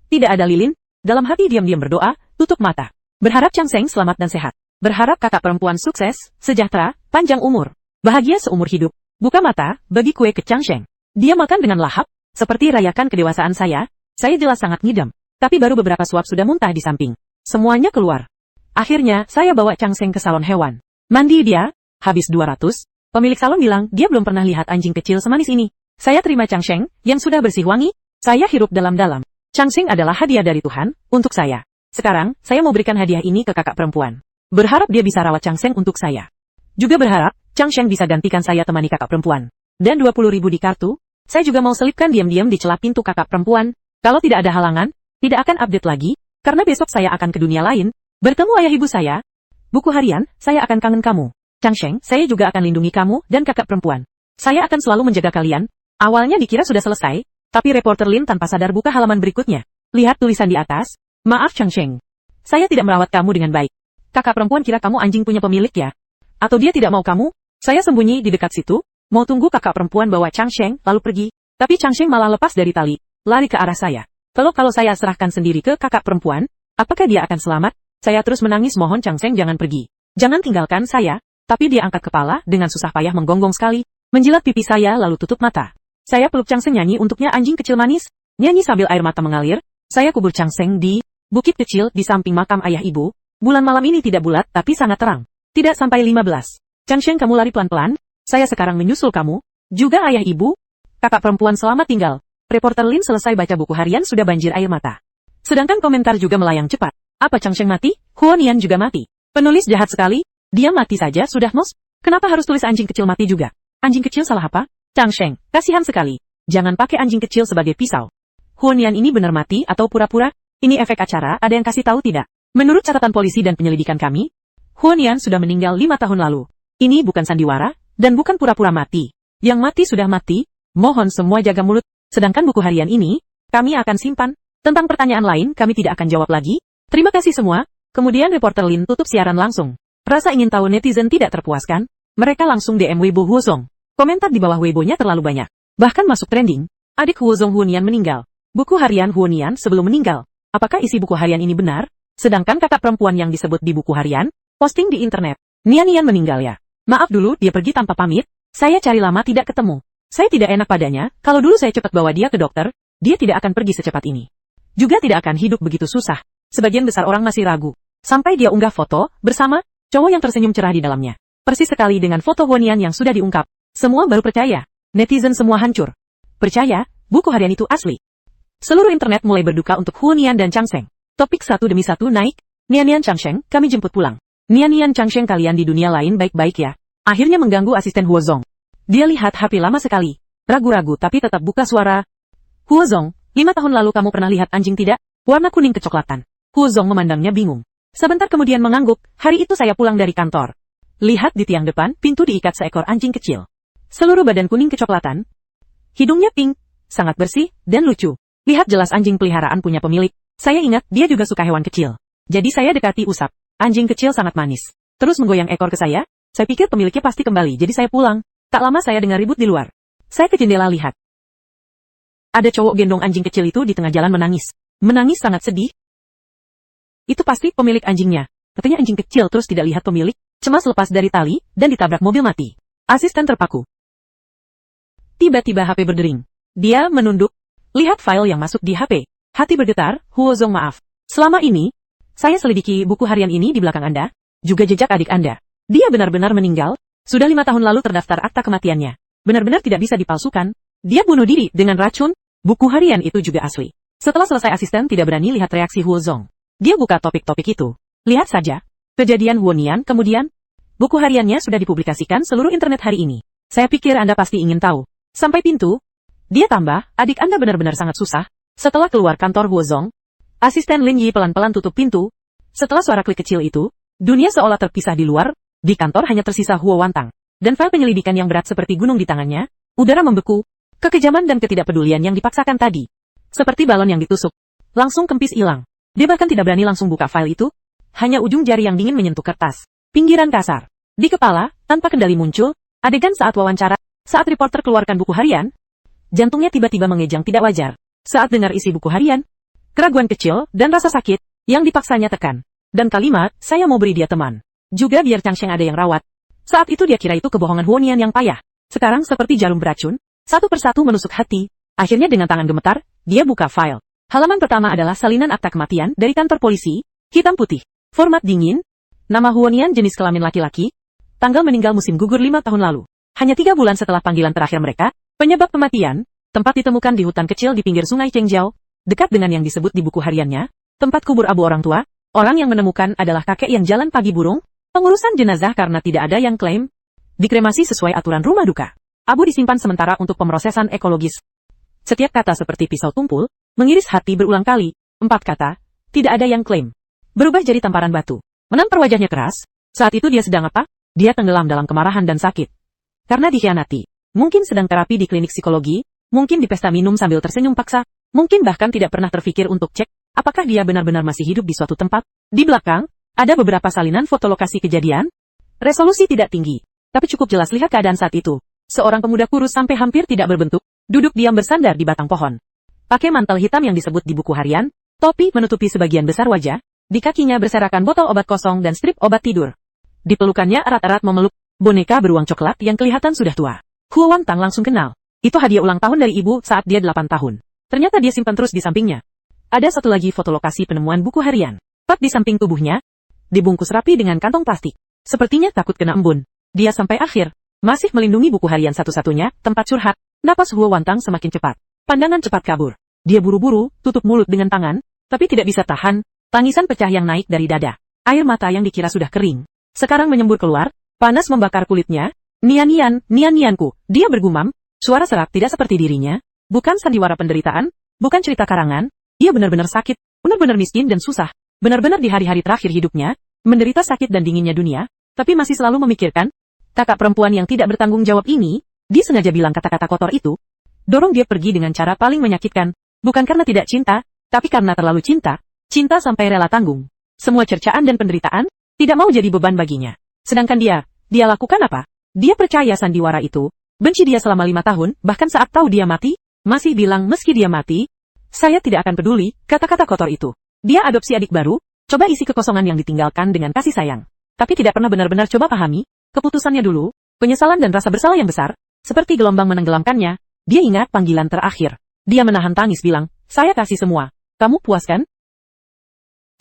Tidak ada lilin, dalam hati diam-diam berdoa, tutup mata. Berharap Chang Sheng selamat dan sehat. Berharap kakak perempuan sukses, sejahtera, panjang umur. Bahagia seumur hidup. Buka mata, bagi kue ke Chang Sheng. Dia makan dengan lahap, seperti rayakan kedewasaan saya. Saya jelas sangat ngidam. Tapi baru beberapa suap sudah muntah di samping. Semuanya keluar. Akhirnya, saya bawa Chang Sheng ke salon hewan. Mandi dia, habis 200. Pemilik salon bilang, dia belum pernah lihat anjing kecil semanis ini. Saya terima Chang Sheng, yang sudah bersih wangi. Saya hirup dalam-dalam. Chang Sheng adalah hadiah dari Tuhan, untuk saya. Sekarang, saya mau berikan hadiah ini ke kakak perempuan. Berharap dia bisa rawat Chang Sheng untuk saya. Juga berharap, Chang Sheng bisa gantikan saya temani kakak perempuan. Dan 20.000 di kartu, saya juga mau selipkan diam-diam di celah pintu kakak perempuan. Kalau tidak ada halangan, tidak akan update lagi, karena besok saya akan ke dunia lain, bertemu ayah ibu saya. Buku harian, saya akan kangen kamu. Chang Sheng, saya juga akan lindungi kamu dan kakak perempuan. Saya akan selalu menjaga kalian. Awalnya dikira sudah selesai, tapi reporter Lin tanpa sadar buka halaman berikutnya. Lihat tulisan di atas. Maaf Chang Sheng. Saya tidak merawat kamu dengan baik. Kakak perempuan kira kamu anjing punya pemilik ya? Atau dia tidak mau kamu? Saya sembunyi di dekat situ, mau tunggu kakak perempuan bawa Chang Sheng lalu pergi. Tapi Chang Sheng malah lepas dari tali, lari ke arah saya. Kalau saya serahkan sendiri ke kakak perempuan, apakah dia akan selamat? Saya terus menangis mohon Chang Sheng jangan pergi. Jangan tinggalkan saya. Tapi dia angkat kepala dengan susah payah menggonggong sekali, menjilat pipi saya lalu tutup mata. Saya peluk Chang Sheng nyanyi untuknya anjing kecil manis. Nyanyi sambil air mata mengalir. Saya kubur Chang Sheng di bukit kecil di samping makam ayah ibu. Bulan malam ini tidak bulat tapi sangat terang. Tidak sampai 15. Chang Sheng kamu lari pelan-pelan. Saya sekarang menyusul kamu. Juga ayah ibu, kakak perempuan selamat tinggal. Reporter Lin selesai baca buku harian sudah banjir air mata. Sedangkan komentar juga melayang cepat. Apa Chang Sheng mati? Huonian juga mati. Penulis jahat sekali. Dia mati saja sudah mos. Kenapa harus tulis anjing kecil mati juga? Anjing kecil salah apa? Chang Sheng, kasihan sekali. Jangan pakai anjing kecil sebagai pisau. Huonian ini benar mati atau pura-pura? Ini efek acara, ada yang kasih tahu tidak? Menurut catatan polisi dan penyelidikan kami, Huonian sudah meninggal 5 tahun lalu. Ini bukan sandiwara, dan bukan pura-pura mati. Yang mati sudah mati, mohon semua jaga mulut. Sedangkan buku harian ini, kami akan simpan. Tentang pertanyaan lain, kami tidak akan jawab lagi. Terima kasih semua. Kemudian reporter Lin tutup siaran langsung. Rasa ingin tahu netizen tidak terpuaskan. Mereka langsung DM Weibo Huozong. Komentar di bawah Weibo-nya terlalu banyak. Bahkan masuk trending. Adik Huozong Huonian meninggal. Buku harian Huonian sebelum meninggal. Apakah isi buku harian ini benar? Sedangkan kakak perempuan yang disebut di buku harian, posting di internet. Nian meninggal ya. Maaf dulu dia pergi tanpa pamit. Saya cari lama tidak ketemu. Saya tidak enak padanya, kalau dulu saya cepat bawa dia ke dokter, dia tidak akan pergi secepat ini. Juga tidak akan hidup begitu susah. Sebagian besar orang masih ragu. Sampai dia unggah foto, bersama, cowok yang tersenyum cerah di dalamnya. Persis sekali dengan foto Huonian yang sudah diungkap. Semua baru percaya. Netizen semua hancur. Percaya, buku harian itu asli. Seluruh internet mulai berduka untuk Huonian dan Chang Sheng. Topik satu demi satu naik. Nian Chang Sheng, kami jemput pulang. Nian Chang Sheng kalian di dunia lain baik-baik ya. Akhirnya mengganggu asisten Huozong. Dia lihat HP lama sekali. Ragu-ragu tapi tetap buka suara. Huozong, 5 tahun lalu kamu pernah lihat anjing tidak? Warna kuning kecoklatan. Huozong memandangnya bingung. Sebentar kemudian mengangguk, hari itu saya pulang dari kantor. Lihat di tiang depan, pintu diikat seekor anjing kecil. Seluruh badan kuning kecoklatan. Hidungnya pink, sangat bersih, dan lucu. Lihat jelas anjing peliharaan punya pemilik. Saya ingat dia juga suka hewan kecil. Jadi saya dekati usap. Anjing kecil sangat manis. Terus menggoyang ekor ke saya. Saya pikir pemiliknya pasti kembali, jadi saya pulang. Tak lama saya dengar ribut di luar. Saya ke jendela lihat. Ada cowok gendong anjing kecil itu di tengah jalan menangis. Menangis sangat sedih. Itu pasti pemilik anjingnya. Katanya anjing kecil terus tidak lihat pemilik. Cemas lepas dari tali, dan ditabrak mobil mati. Asisten terpaku. Tiba-tiba HP berdering. Dia menunduk. Lihat file yang masuk di HP. Hati bergetar, Huozong maaf. Selama ini, saya selidiki buku harian ini di belakang Anda. Juga jejak adik Anda. Dia benar-benar meninggal. Sudah 5 tahun lalu terdaftar akta kematiannya. Benar-benar tidak bisa dipalsukan. Dia bunuh diri dengan racun. Buku harian itu juga asli. Setelah selesai asisten tidak berani lihat reaksi Huozong. Dia buka topik-topik itu. Lihat saja. Kejadian Huonian kemudian. Buku hariannya sudah dipublikasikan seluruh internet hari ini. Saya pikir Anda pasti ingin tahu. Sampai pintu. Dia tambah, adik Anda benar-benar sangat susah. Setelah keluar kantor Huozong, asisten Lin Yi pelan-pelan tutup pintu. Setelah suara klik kecil itu, dunia seolah terpisah di luar. Di kantor hanya tersisa Huo Wantang. Dan file penyelidikan yang berat seperti gunung di tangannya. Udara membeku. Kekejaman dan ketidakpedulian yang dipaksakan tadi. Seperti balon yang ditusuk. Langsung kempis hilang. Dia bahkan tidak berani langsung buka file itu. Hanya ujung jari yang dingin menyentuh kertas. Pinggiran kasar. Di kepala, tanpa kendali muncul, adegan saat wawancara. Saat reporter keluarkan buku harian, jantungnya tiba-tiba mengejang tidak wajar. Saat dengar isi buku harian, keraguan kecil dan rasa sakit yang dipaksanya tekan. Dan kalimat, saya mau beri dia teman. Juga biar Chang Sheng ada yang rawat. Saat itu dia kira itu kebohongan Huonian yang payah. Sekarang seperti jarum beracun, satu persatu menusuk hati. Akhirnya dengan tangan gemetar, dia buka file. Halaman pertama adalah salinan akta kematian dari kantor polisi, hitam putih. Format dingin, nama Huonian jenis kelamin laki-laki, tanggal meninggal musim gugur 5 tahun lalu. Hanya 3 bulan setelah panggilan terakhir mereka, penyebab kematian, tempat ditemukan di hutan kecil di pinggir sungai Chengjiao, dekat dengan yang disebut di buku hariannya, tempat kubur abu orang tua. Orang yang menemukan adalah kakek yang jalan pagi burung. Pengurusan jenazah karena tidak ada yang klaim. Dikremasi sesuai aturan rumah duka. Abu disimpan sementara untuk pemrosesan ekologis. Setiap kata seperti pisau tumpul, mengiris hati berulang kali. 4 kata, tidak ada yang klaim. Berubah jadi tamparan batu. Menampar wajahnya keras. Saat itu dia sedang apa? Dia tenggelam dalam kemarahan dan sakit. Karena dikhianati. Mungkin sedang terapi di klinik psikologi. Mungkin di pesta minum sambil tersenyum paksa. Mungkin bahkan tidak pernah terfikir untuk cek. Apakah dia benar-benar masih hidup di suatu tempat? Di belakang, ada beberapa salinan foto lokasi kejadian. Resolusi tidak tinggi, tapi cukup jelas lihat keadaan saat itu. Seorang pemuda kurus sampai hampir tidak berbentuk, duduk diam bersandar di batang pohon. Pakai mantel hitam yang disebut di buku harian, topi menutupi sebagian besar wajah, di kakinya berserakan botol obat kosong dan strip obat tidur. Di pelukannya erat-erat memeluk boneka beruang coklat yang kelihatan sudah tua. Huo Wantang langsung kenal. Itu hadiah ulang tahun dari ibu saat dia 8 tahun. Ternyata dia simpan terus di sampingnya. Ada satu lagi foto lokasi penemuan buku harian. Tepat di samping tubuhnya, dibungkus rapi dengan kantong plastik. Sepertinya takut kena embun. Dia sampai akhir. Masih melindungi buku harian satu-satunya, tempat curhat. Napas Huo Wantang semakin cepat. Pandangan cepat kabur. Dia buru-buru, tutup mulut dengan tangan, tapi tidak bisa tahan. Tangisan pecah yang naik dari dada. Air mata yang dikira sudah kering sekarang menyembur keluar, panas membakar kulitnya. Nian-nianku, dia bergumam, suara serak tidak seperti dirinya. Bukan sandiwara penderitaan, bukan cerita karangan. Dia benar-benar sakit, benar-benar miskin dan susah. Benar-benar di hari-hari terakhir hidupnya, menderita sakit dan dinginnya dunia, tapi masih selalu memikirkan. Kakak perempuan yang tidak bertanggung jawab ini, dia sengaja bilang kata-kata kotor itu, dorong dia pergi dengan cara paling menyakitkan. Bukan karena tidak cinta, tapi karena terlalu cinta. Cinta sampai rela tanggung semua cercaan dan penderitaan, tidak mau jadi beban baginya. Sedangkan dia lakukan apa? Dia percaya sandiwara itu, benci dia selama 5 tahun, bahkan saat tahu dia mati, masih bilang meski dia mati, saya tidak akan peduli, kata-kata kotor itu. Dia adopsi adik baru, coba isi kekosongan yang ditinggalkan dengan kasih sayang. Tapi tidak pernah benar-benar coba pahami, keputusannya dulu, penyesalan dan rasa bersalah yang besar, seperti gelombang menenggelamkannya. Dia ingat panggilan terakhir. Dia menahan tangis bilang, saya kasih semua. Kamu puas kan?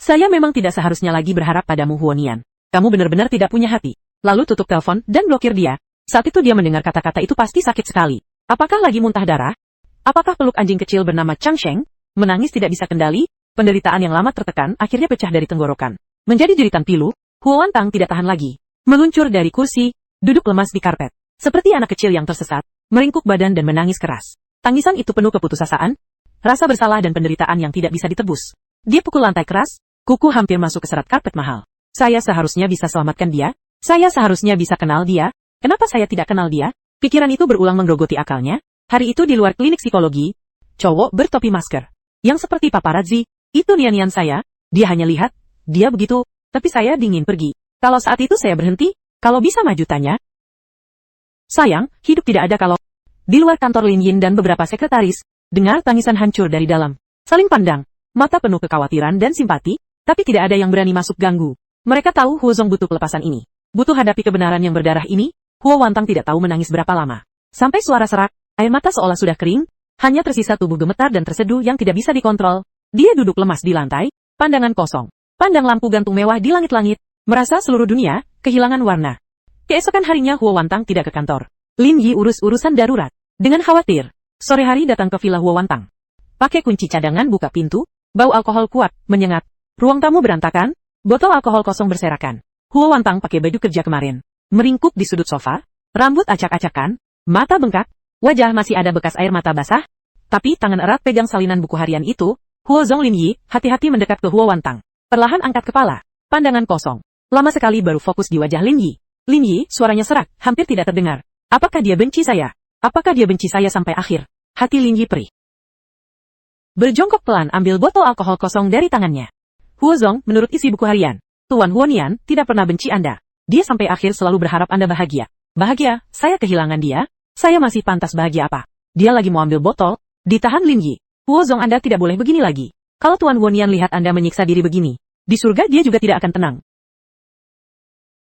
Saya memang tidak seharusnya lagi berharap padamu Huonian. Kamu benar-benar tidak punya hati. Lalu tutup telepon dan blokir dia. Saat itu dia mendengar kata-kata itu pasti sakit sekali. Apakah lagi muntah darah? Apakah peluk anjing kecil bernama Chang Sheng? Menangis tidak bisa kendali, penderitaan yang lama tertekan akhirnya pecah dari tenggorokan. Menjadi jeritan pilu, Huo Wantang tidak tahan lagi. Meluncur dari kursi, duduk lemas di karpet. Seperti anak kecil yang tersesat, meringkuk badan dan menangis keras. Tangisan itu penuh keputusasaan, rasa bersalah dan penderitaan yang tidak bisa ditebus. Dia pukul lantai keras, kuku hampir masuk ke serat karpet mahal. Saya seharusnya bisa selamatkan dia. Saya seharusnya bisa kenal dia. Kenapa saya tidak kenal dia? Pikiran itu berulang menggerogoti akalnya. Hari itu di luar klinik psikologi, cowok bertopi masker, yang seperti paparazzi, itu nian-nian saya. Dia hanya lihat, dia begitu, tapi saya dingin pergi. Kalau saat itu saya berhenti, kalau bisa maju tanya. Sayang, hidup tidak ada kalau. Di luar kantor Lin Yin dan beberapa sekretaris, dengar tangisan hancur dari dalam. Saling pandang, mata penuh kekhawatiran dan simpati, tapi tidak ada yang berani masuk ganggu. Mereka tahu Huo Zong butuh pelepasan ini. Butuh hadapi kebenaran yang berdarah ini. Huo Wantang tidak tahu menangis berapa lama. Sampai suara serak, air mata seolah sudah kering, hanya tersisa tubuh gemetar dan terseduh yang tidak bisa dikontrol. Dia duduk lemas di lantai, pandangan kosong. Pandang lampu gantung mewah di langit-langit, merasa seluruh dunia kehilangan warna. Keesokan harinya Huo Wantang tidak ke kantor. Lin Yi urus urusan darurat. Dengan khawatir, sore hari datang ke villa Huo Wantang. Pakai kunci cadangan buka pintu, bau alkohol kuat, menyengat. Ruang tamu berantakan, botol alkohol kosong berserakan. Huo Wantang pakai baju kerja kemarin. Meringkuk di sudut sofa, rambut acak-acakan, mata bengkak, wajah masih ada bekas air mata basah, tapi tangan erat pegang salinan buku harian itu. Huo Zong Lin Yi hati-hati mendekat ke Huo Wantang. Perlahan angkat kepala, pandangan kosong. Lama sekali baru fokus di wajah Lin Yi. Lin Yi, suaranya serak, hampir tidak terdengar. Apakah dia benci saya? Apakah dia benci saya sampai akhir? Hati Lin Yi perih. Berjongkok pelan ambil botol alkohol kosong dari tangannya. Huo Zong, menurut isi buku harian, Tuan Huonian tidak pernah benci Anda. Dia sampai akhir selalu berharap Anda bahagia. Bahagia, saya kehilangan dia, saya masih pantas bahagia apa? Dia lagi mau ambil botol, ditahan Lin Yi. Huo Zong, Anda tidak boleh begini lagi. Kalau Tuan Huonian lihat Anda menyiksa diri begini, di surga dia juga tidak akan tenang.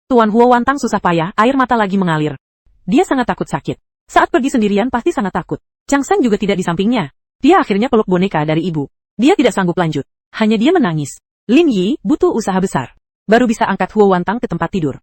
Tuan Huo Wantang susah payah, air mata lagi mengalir. Dia sangat takut sakit. Saat pergi sendirian pasti sangat takut. Chang Sang juga tidak di sampingnya. Dia akhirnya peluk boneka dari ibu. Dia tidak sanggup lanjut. Hanya dia menangis. Lin Yi butuh usaha besar. Baru bisa angkat Huo Wantang ke tempat tidur.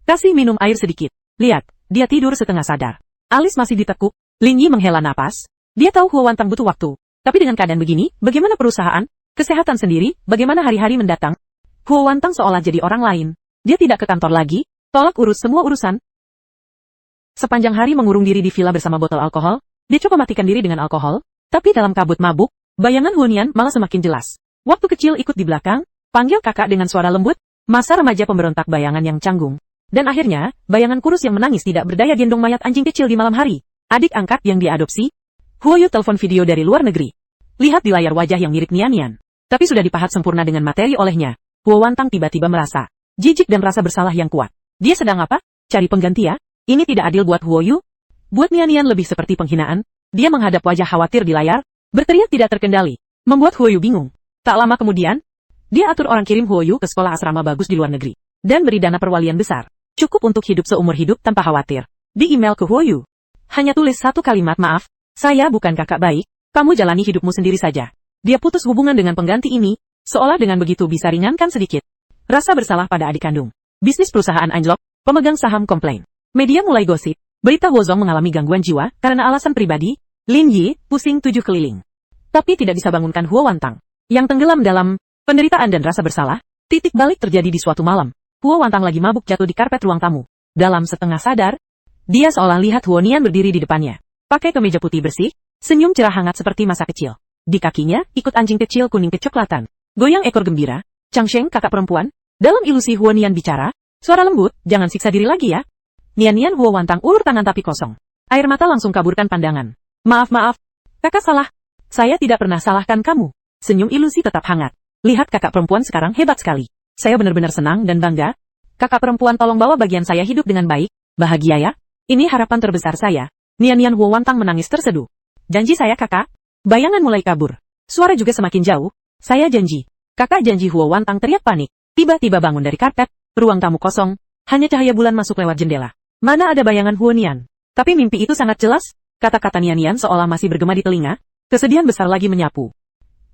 Kasih minum air sedikit. Lihat, dia tidur setengah sadar. Alis masih ditekuk. Lin Yi menghela napas. Dia tahu Huo Wantang butuh waktu. Tapi dengan keadaan begini, bagaimana perusahaan, kesehatan sendiri, bagaimana hari-hari mendatang? Huo Wantang seolah jadi orang lain. Dia tidak ke kantor lagi, tolak urus semua urusan. Sepanjang hari mengurung diri di villa bersama botol alkohol, dia coba matikan diri dengan alkohol, tapi dalam kabut mabuk, bayangan Huonian malah semakin jelas. Waktu kecil ikut di belakang, panggil kakak dengan suara lembut, masa remaja pemberontak bayangan yang canggung. Dan akhirnya, bayangan kurus yang menangis tidak berdaya gendong mayat anjing kecil di malam hari. Adik angkat yang diadopsi. Huo Yu telepon video dari luar negeri. Lihat di layar wajah yang mirip Nian-Nian. Tapi sudah dipahat sempurna dengan materi olehnya. Huo Wantang tiba-tiba merasa jijik dan rasa bersalah yang kuat. Dia sedang apa? Cari pengganti ya? Ini tidak adil buat Huo Yu. Buat Nian-Nian lebih seperti penghinaan. Dia menghadap wajah khawatir di layar, berteriak tidak terkendali. Membuat Huo Yu bingung. Tak lama kemudian, dia atur orang kirim Huo Yu ke sekolah asrama bagus di luar negeri. Dan beri dana perwalian besar. Cukup untuk hidup seumur hidup tanpa khawatir. Di email ke Huo Yu. Hanya tulis satu kalimat maaf, saya bukan kakak baik, kamu jalani hidupmu sendiri saja. Dia putus hubungan dengan pengganti ini, seolah dengan begitu bisa ringankan sedikit rasa bersalah pada adik kandung. Bisnis perusahaan anjlok, pemegang saham komplain. Media mulai gosip, Berita Huozong mengalami gangguan jiwa karena alasan pribadi. Lin Yi pusing 7 keliling. Tapi tidak bisa bangunkan Huo Wantang, yang tenggelam dalam penderitaan dan rasa bersalah. Titik balik terjadi di suatu malam. Huo Wantang lagi mabuk jatuh di karpet ruang tamu. Dalam setengah sadar, dia seolah lihat Huo Nian berdiri di depannya. Pakai kemeja putih bersih, senyum cerah hangat seperti masa kecil. Di kakinya, ikut anjing kecil kuning kecoklatan. Goyang ekor gembira. Changsheng kakak perempuan. Dalam ilusi Huo Nian bicara, suara lembut, jangan siksa diri lagi ya. Nian Huo Wantang ulur tangan tapi kosong. Air mata langsung kaburkan pandangan. Maaf, kakak salah. Saya tidak pernah salahkan kamu. Senyum ilusi tetap hangat. Lihat kakak perempuan sekarang hebat sekali. Saya benar-benar senang dan bangga. Kakak perempuan tolong bawa bagian saya hidup dengan baik. Bahagia ya? Ini harapan terbesar saya. Nian Huo Wantang menangis terseduh. Janji saya kakak. Bayangan mulai kabur. Suara juga semakin jauh. Saya janji. Kakak janji. Huo Wantang teriak panik. Tiba-tiba bangun dari karpet. Ruang tamu kosong. Hanya cahaya bulan masuk lewat jendela. Mana ada bayangan Huo Nian. Tapi mimpi itu sangat jelas. Kata-kata Nian seolah masih bergema di telinga. Kesedihan besar lagi menyapu.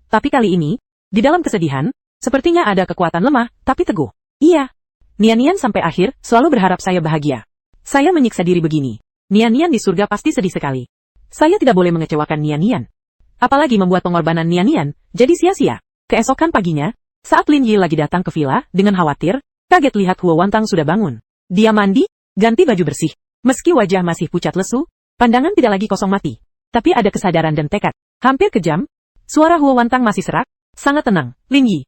Tapi kali ini, di dalam kesedihan, sepertinya ada kekuatan lemah, tapi teguh. Iya. Nian sampai akhir, selalu berharap saya bahagia. Saya menyiksa diri begini. Nian di surga pasti sedih sekali. Saya tidak boleh mengecewakan Nian. Apalagi membuat pengorbanan Nian jadi sia-sia. Keesokan paginya, saat Lin Yi lagi datang ke villa, dengan khawatir, kaget lihat Huo Wantang sudah bangun. Dia mandi, ganti baju bersih. Meski wajah masih pucat lesu, pandangan tidak lagi kosong mati. Tapi ada kesadaran dan tekad. Hampir kejam, suara Huo Wantang masih serak, sangat tenang. Lin Yi,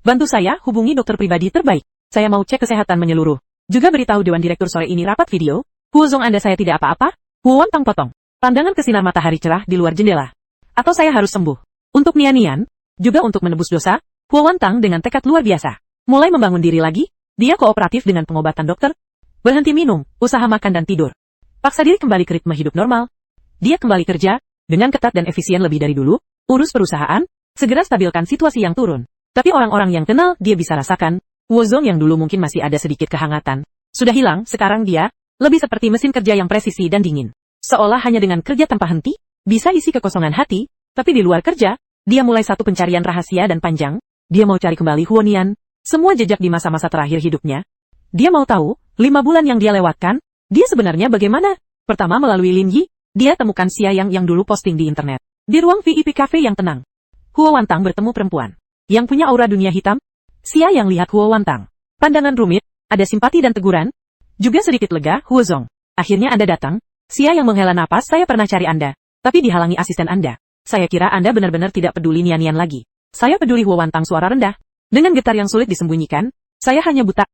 bantu saya hubungi dokter pribadi terbaik. Saya mau cek kesehatan menyeluruh. Juga beritahu Dewan Direktur sore ini rapat video. Huozong Anda saya tidak apa-apa. Huo Wantang potong. Pandangan ke sinar matahari cerah di luar jendela. Atau saya harus sembuh. Untuk Nian, juga untuk menebus dosa, Huo Wantang dengan tekad luar biasa. Mulai membangun diri lagi, dia kooperatif dengan pengobatan dokter. Berhenti minum, usaha makan dan tidur. Paksa diri kembali ke ritme hidup normal. Dia kembali kerja, dengan ketat dan efisien lebih dari dulu, urus perusahaan, segera stabilkan situasi yang turun. Tapi orang-orang yang kenal dia bisa rasakan, Huozong yang dulu mungkin masih ada sedikit kehangatan. Sudah hilang, sekarang dia, lebih seperti mesin kerja yang presisi dan dingin. Seolah hanya dengan kerja tanpa henti, bisa isi kekosongan hati, tapi di luar kerja, dia mulai satu pencarian rahasia dan panjang. Dia mau cari kembali Huo Nian, semua jejak di masa-masa terakhir hidupnya. Dia mau tahu, 5 bulan yang dia lewatkan, dia sebenarnya bagaimana? Pertama melalui Lin Yi, dia temukan Xia yang dulu posting di internet. Di ruang VIP cafe yang tenang, Huo Wantang bertemu perempuan yang punya aura dunia hitam. Xia yang lihat Huo Wantang. Pandangan rumit, ada simpati dan teguran. Juga sedikit lega, Huozong. Akhirnya Anda datang. Xia yang menghela napas, saya pernah cari Anda. Tapi dihalangi asisten Anda. Saya kira Anda benar-benar tidak peduli Nian lagi. Saya peduli. Huo Wantang suara rendah. Dengan getar yang sulit disembunyikan. Saya hanya buta.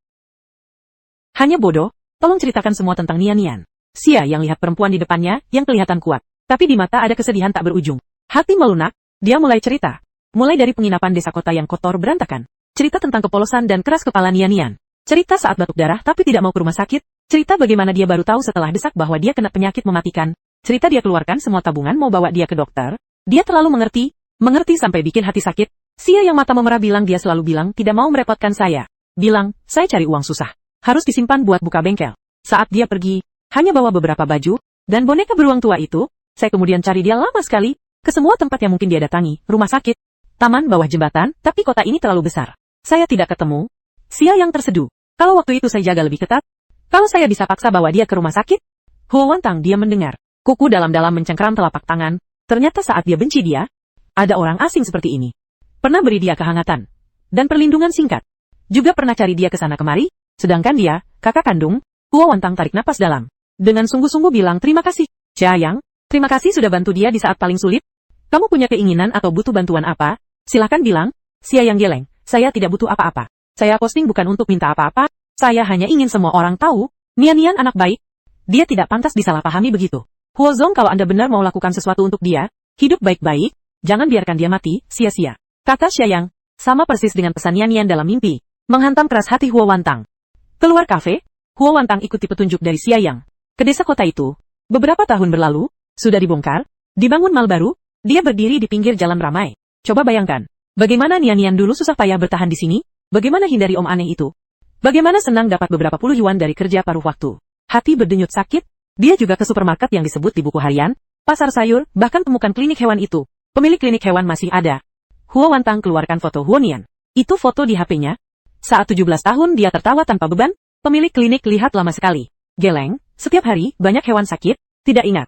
Hanya bodoh. Tolong ceritakan semua tentang Nian. Xia yang lihat perempuan di depannya, yang kelihatan kuat. Tapi di mata ada kesedihan tak berujung. Hati melunak, dia mulai cerita. Mulai dari penginapan desa kota yang kotor berantakan. Cerita tentang kepolosan dan keras kepala Nian. Cerita saat batuk darah tapi tidak mau ke rumah sakit. Cerita bagaimana dia baru tahu setelah desak bahwa dia kena penyakit mematikan. Cerita dia keluarkan semua tabungan mau bawa dia ke dokter. Dia terlalu mengerti sampai bikin hati sakit. Xia yang mata memerah bilang dia selalu bilang tidak mau merepotkan saya. Bilang, saya cari uang susah. Harus disimpan buat buka bengkel. Saat dia pergi, hanya bawa beberapa baju, dan boneka beruang tua itu, saya kemudian cari dia lama sekali, ke semua tempat yang mungkin dia datangi, rumah sakit, taman bawah jembatan, tapi kota ini terlalu besar. Saya tidak ketemu. Xia yang terseduh. Kalau waktu itu saya jaga lebih ketat, kalau saya bisa paksa bawa dia ke rumah sakit. Huo Wantang dia mendengar. Kuku dalam-dalam mencengkeram telapak tangan. Ternyata saat dia benci dia, ada orang asing seperti ini. Pernah beri dia kehangatan dan perlindungan singkat. Juga pernah cari dia ke sana kemari, sedangkan dia, kakak kandung. Huo Wantang tarik napas dalam. Dengan sungguh-sungguh bilang terima kasih. Xiayang, terima kasih sudah bantu dia di saat paling sulit. Kamu punya keinginan atau butuh bantuan apa? Silakan bilang. Xiayang geleng. Saya tidak butuh apa-apa. Saya posting bukan untuk minta apa-apa. Saya hanya ingin semua orang tahu, Nian anak baik. Dia tidak pantas disalahpahami begitu. Huozong, kalau Anda benar mau lakukan sesuatu untuk dia, hidup baik-baik, jangan biarkan dia mati, sia-sia. Kata Xiayang, sama persis dengan pesan Nian dalam mimpi, menghantam keras hati Huo Wantang. Keluar kafe, Huo Wantang ikuti petunjuk dari Xiayang. Ke desa kota itu, beberapa tahun berlalu, sudah dibongkar, dibangun mal baru, dia berdiri di pinggir jalan ramai. Coba bayangkan. Bagaimana Nian dulu susah payah bertahan di sini? Bagaimana hindari om aneh itu? Bagaimana senang dapat beberapa puluh yuan dari kerja paruh waktu? Hati berdenyut sakit. Dia juga ke supermarket yang disebut di buku harian, pasar sayur, bahkan temukan klinik hewan itu. Pemilik klinik hewan masih ada. Huo Wantang keluarkan foto Huo Nian. Itu foto di HP-nya. Saat 17 tahun dia tertawa tanpa beban. Pemilik klinik lihat lama sekali. Geleng, Setiap hari, banyak hewan sakit, tidak ingat.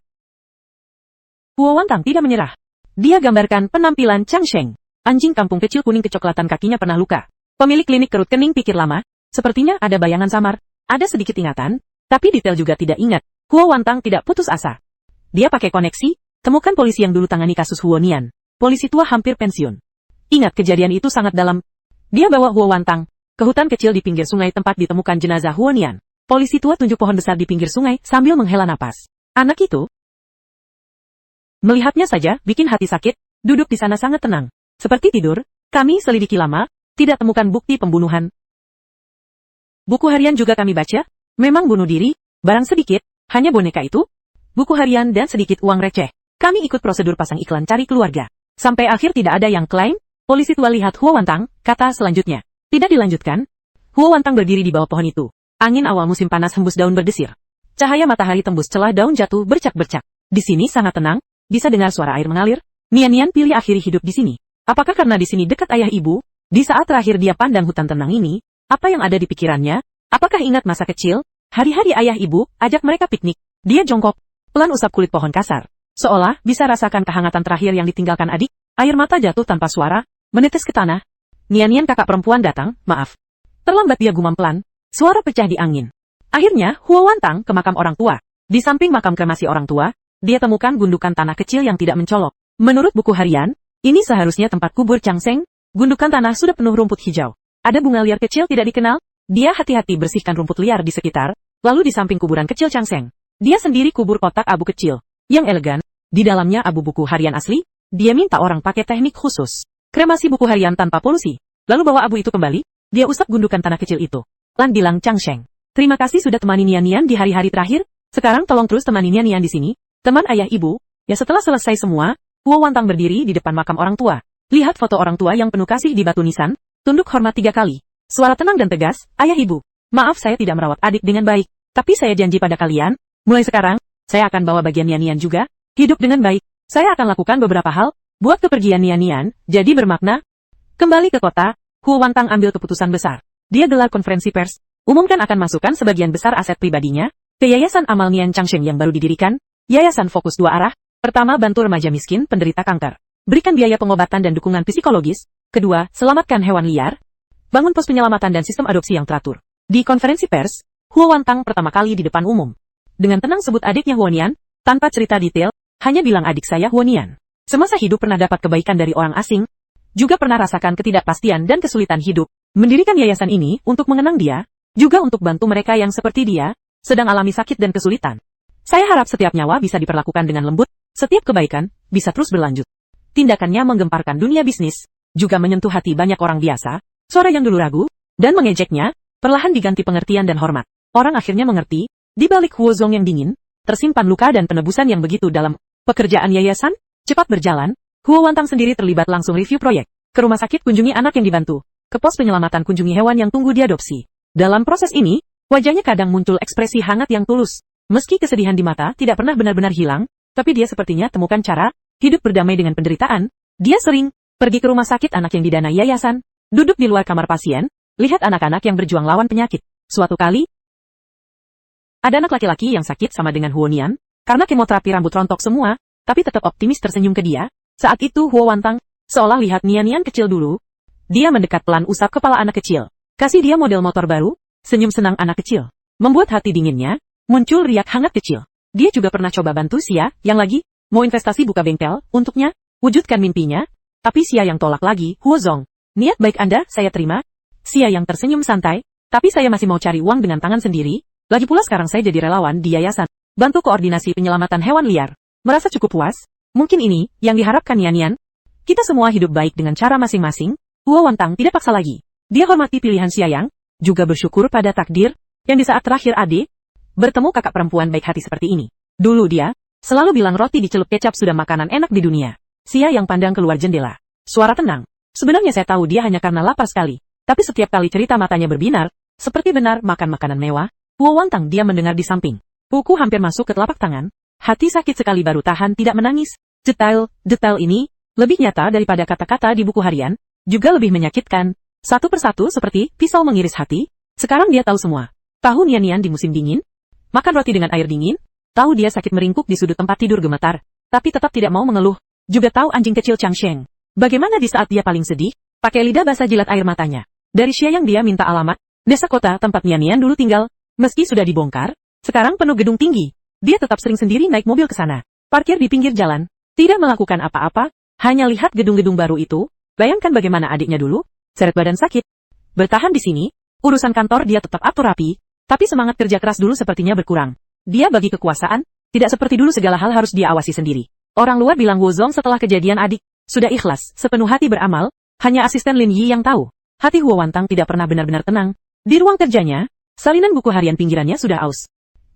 Huo Wantang tidak menyerah. Dia gambarkan penampilan Chang Sheng. Anjing kampung kecil kuning kecoklatan kakinya pernah luka. Pemilik klinik kerut kening pikir lama, sepertinya ada bayangan samar, ada sedikit ingatan, tapi detail juga tidak ingat. Huo Wantang tidak putus asa. Dia pakai koneksi, temukan polisi yang dulu tangani kasus Huo Nian. Polisi tua hampir pensiun. Ingat kejadian itu sangat dalam. Dia bawa Huo Wantang ke hutan kecil di pinggir sungai tempat ditemukan jenazah Huo Nian. Polisi tua tunjuk pohon besar di pinggir sungai sambil menghela napas. Anak itu, melihatnya saja bikin hati sakit, duduk di sana sangat tenang. Seperti tidur, kami selidiki lama, tidak temukan bukti pembunuhan. Buku harian juga kami baca, memang bunuh diri, barang sedikit, hanya boneka itu, buku harian dan sedikit uang receh. Kami ikut prosedur pasang iklan cari keluarga. Sampai akhir tidak ada yang klaim, polisi tua lihat Huo Wantang, kata selanjutnya. Tidak dilanjutkan, Huo Wantang berdiri di bawah pohon itu. Angin awal musim panas hembus daun berdesir. Cahaya matahari tembus celah daun jatuh bercak-bercak. Di sini sangat tenang, bisa dengar suara air mengalir. Nian pilih akhiri hidup di sini. Apakah karena di sini dekat ayah ibu? Di saat terakhir dia pandang hutan tenang ini, apa yang ada di pikirannya? Apakah ingat masa kecil? Hari-hari ayah ibu, ajak mereka piknik. Dia jongkok, pelan usap kulit pohon kasar. Seolah bisa rasakan kehangatan terakhir yang ditinggalkan adik. Air mata jatuh tanpa suara, menetes ke tanah. Nian kakak perempuan datang, maaf. Terlambat dia gumam pelan. Suara pecah di angin. Akhirnya, Huo Wantang ke makam orang tua. Di samping makam kremasi orang tua, dia temukan gundukan tanah kecil yang tidak mencolok. Menurut buku harian, ini seharusnya tempat kubur Chang Sheng. Gundukan tanah sudah penuh rumput hijau. Ada bunga liar kecil tidak dikenal. Dia hati-hati bersihkan rumput liar di sekitar, lalu di samping kuburan kecil Chang Sheng, dia sendiri kubur kotak abu kecil, yang elegan. Di dalamnya abu buku harian asli. Dia minta orang pakai teknik khusus. Kremasi buku harian tanpa polusi. Lalu bawa abu itu kembali, dia usap gundukan tanah kecil itu. Lan bilang Chang Sheng, terima kasih sudah temani Nian di hari-hari terakhir, sekarang tolong terus temani Nian di sini, teman ayah ibu. Ya setelah selesai semua, Huo Wantang berdiri di depan makam orang tua. Lihat foto orang tua yang penuh kasih di batu nisan, tunduk hormat 3 kali. Suara tenang dan tegas, ayah ibu, maaf saya tidak merawat adik dengan baik, tapi saya janji pada kalian, mulai sekarang, saya akan bawa bagian Nian juga, hidup dengan baik. Saya akan lakukan beberapa hal, buat kepergian Nian jadi bermakna. Kembali ke kota, Huo Wantang ambil keputusan besar. Dia gelar konferensi pers, umumkan akan masukkan sebagian besar aset pribadinya ke Yayasan Amal Nian Chang Sheng yang baru didirikan. Yayasan fokus 2 arah. Pertama, bantu remaja miskin penderita kanker. Berikan biaya pengobatan dan dukungan psikologis. Kedua, selamatkan hewan liar. Bangun pos penyelamatan dan sistem adopsi yang teratur. Di konferensi pers, Huo Wantang pertama kali di depan umum. Dengan tenang sebut adiknya Huo Nian, tanpa cerita detail, hanya bilang adik saya Huo Nian. Semasa hidup pernah dapat kebaikan dari orang asing, juga pernah rasakan ketidakpastian dan kesulitan hidup. Mendirikan yayasan ini untuk mengenang dia, juga untuk bantu mereka yang seperti dia, sedang alami sakit dan kesulitan. Saya harap setiap nyawa bisa diperlakukan dengan lembut, setiap kebaikan bisa terus berlanjut. Tindakannya menggemparkan dunia bisnis, juga menyentuh hati banyak orang biasa. Suara yang dulu ragu dan mengejeknya, perlahan diganti pengertian dan hormat. Orang akhirnya mengerti, di balik Huo Zong yang dingin, tersimpan luka dan penebusan yang begitu dalam. Pekerjaan yayasan cepat berjalan. Huo Wantang sendiri terlibat langsung review proyek. Ke rumah sakit kunjungi anak yang dibantu. Ke pos penyelamatan kunjungi hewan yang tunggu diadopsi. Dalam proses ini, wajahnya kadang muncul ekspresi hangat yang tulus. Meski kesedihan di mata tidak pernah benar-benar hilang, tapi dia sepertinya temukan cara hidup berdamai dengan penderitaan. Dia sering pergi ke rumah sakit anak yang didanai yayasan, duduk di luar kamar pasien, lihat anak-anak yang berjuang lawan penyakit. Suatu kali, ada anak laki-laki yang sakit sama dengan Huo Nian, karena kemoterapi rambut rontok semua, tapi tetap optimis tersenyum ke dia. Saat itu Huo Wantang, seolah lihat Nian kecil dulu. Dia mendekat pelan usap kepala anak kecil. Kasih dia model motor baru, senyum senang anak kecil. Membuat hati dinginnya, muncul riak hangat kecil. Dia juga pernah coba bantu Xia, yang lagi, mau investasi buka bengkel, untuknya, wujudkan mimpinya. Tapi Xia yang tolak lagi, Huo Zong. Niat baik Anda, saya terima. Xia yang tersenyum santai, tapi saya masih mau cari uang dengan tangan sendiri. Lagi pula sekarang saya jadi relawan di yayasan. Bantu koordinasi penyelamatan hewan liar. Merasa cukup puas? Mungkin ini, yang diharapkan Nian. Kita semua hidup baik dengan cara masing-masing. Huo Wantang tidak paksa lagi. Dia hormati pilihan Xia Yang, juga bersyukur pada takdir, yang di saat terakhir Ade, bertemu kakak perempuan baik hati seperti ini. Dulu dia, selalu bilang roti dicelup kecap sudah makanan enak di dunia. Xia Yang pandang keluar jendela. Suara tenang. Sebenarnya saya tahu dia hanya karena lapar sekali. Tapi setiap kali cerita matanya berbinar, seperti benar makan makanan mewah. Huo Wantang dia mendengar di samping. Buku hampir masuk ke telapak tangan. Hati sakit sekali baru tahan tidak menangis. Detail ini, lebih nyata daripada kata-kata di buku harian, juga lebih menyakitkan. Satu persatu seperti pisau mengiris hati. Sekarang dia tahu semua. Tahu Nian di musim dingin. Makan roti dengan air dingin. Tahu dia sakit meringkuk di sudut tempat tidur gemetar, tapi tetap tidak mau mengeluh. Juga tahu anjing kecil Chang Sheng. Bagaimana di saat dia paling sedih, pakai lidah basah jilat air matanya. Dari Xiayang dia minta alamat, desa kota tempat Nian dulu tinggal. Meski sudah dibongkar, sekarang penuh gedung tinggi. Dia tetap sering sendiri naik mobil ke sana. Parkir di pinggir jalan, tidak melakukan apa-apa, hanya lihat gedung-gedung baru itu. Bayangkan bagaimana adiknya dulu, seret badan sakit. Bertahan di sini, urusan kantor dia tetap atur rapi, tapi semangat kerja keras dulu sepertinya berkurang. Dia bagi kekuasaan, tidak seperti dulu segala hal harus dia awasi sendiri. Orang luar bilang Wuzong setelah kejadian adik, sudah ikhlas, sepenuh hati beramal, hanya asisten Lin Yi yang tahu. Hati Huo Wantang tidak pernah benar-benar tenang. Di ruang kerjanya, salinan buku harian pinggirannya sudah aus.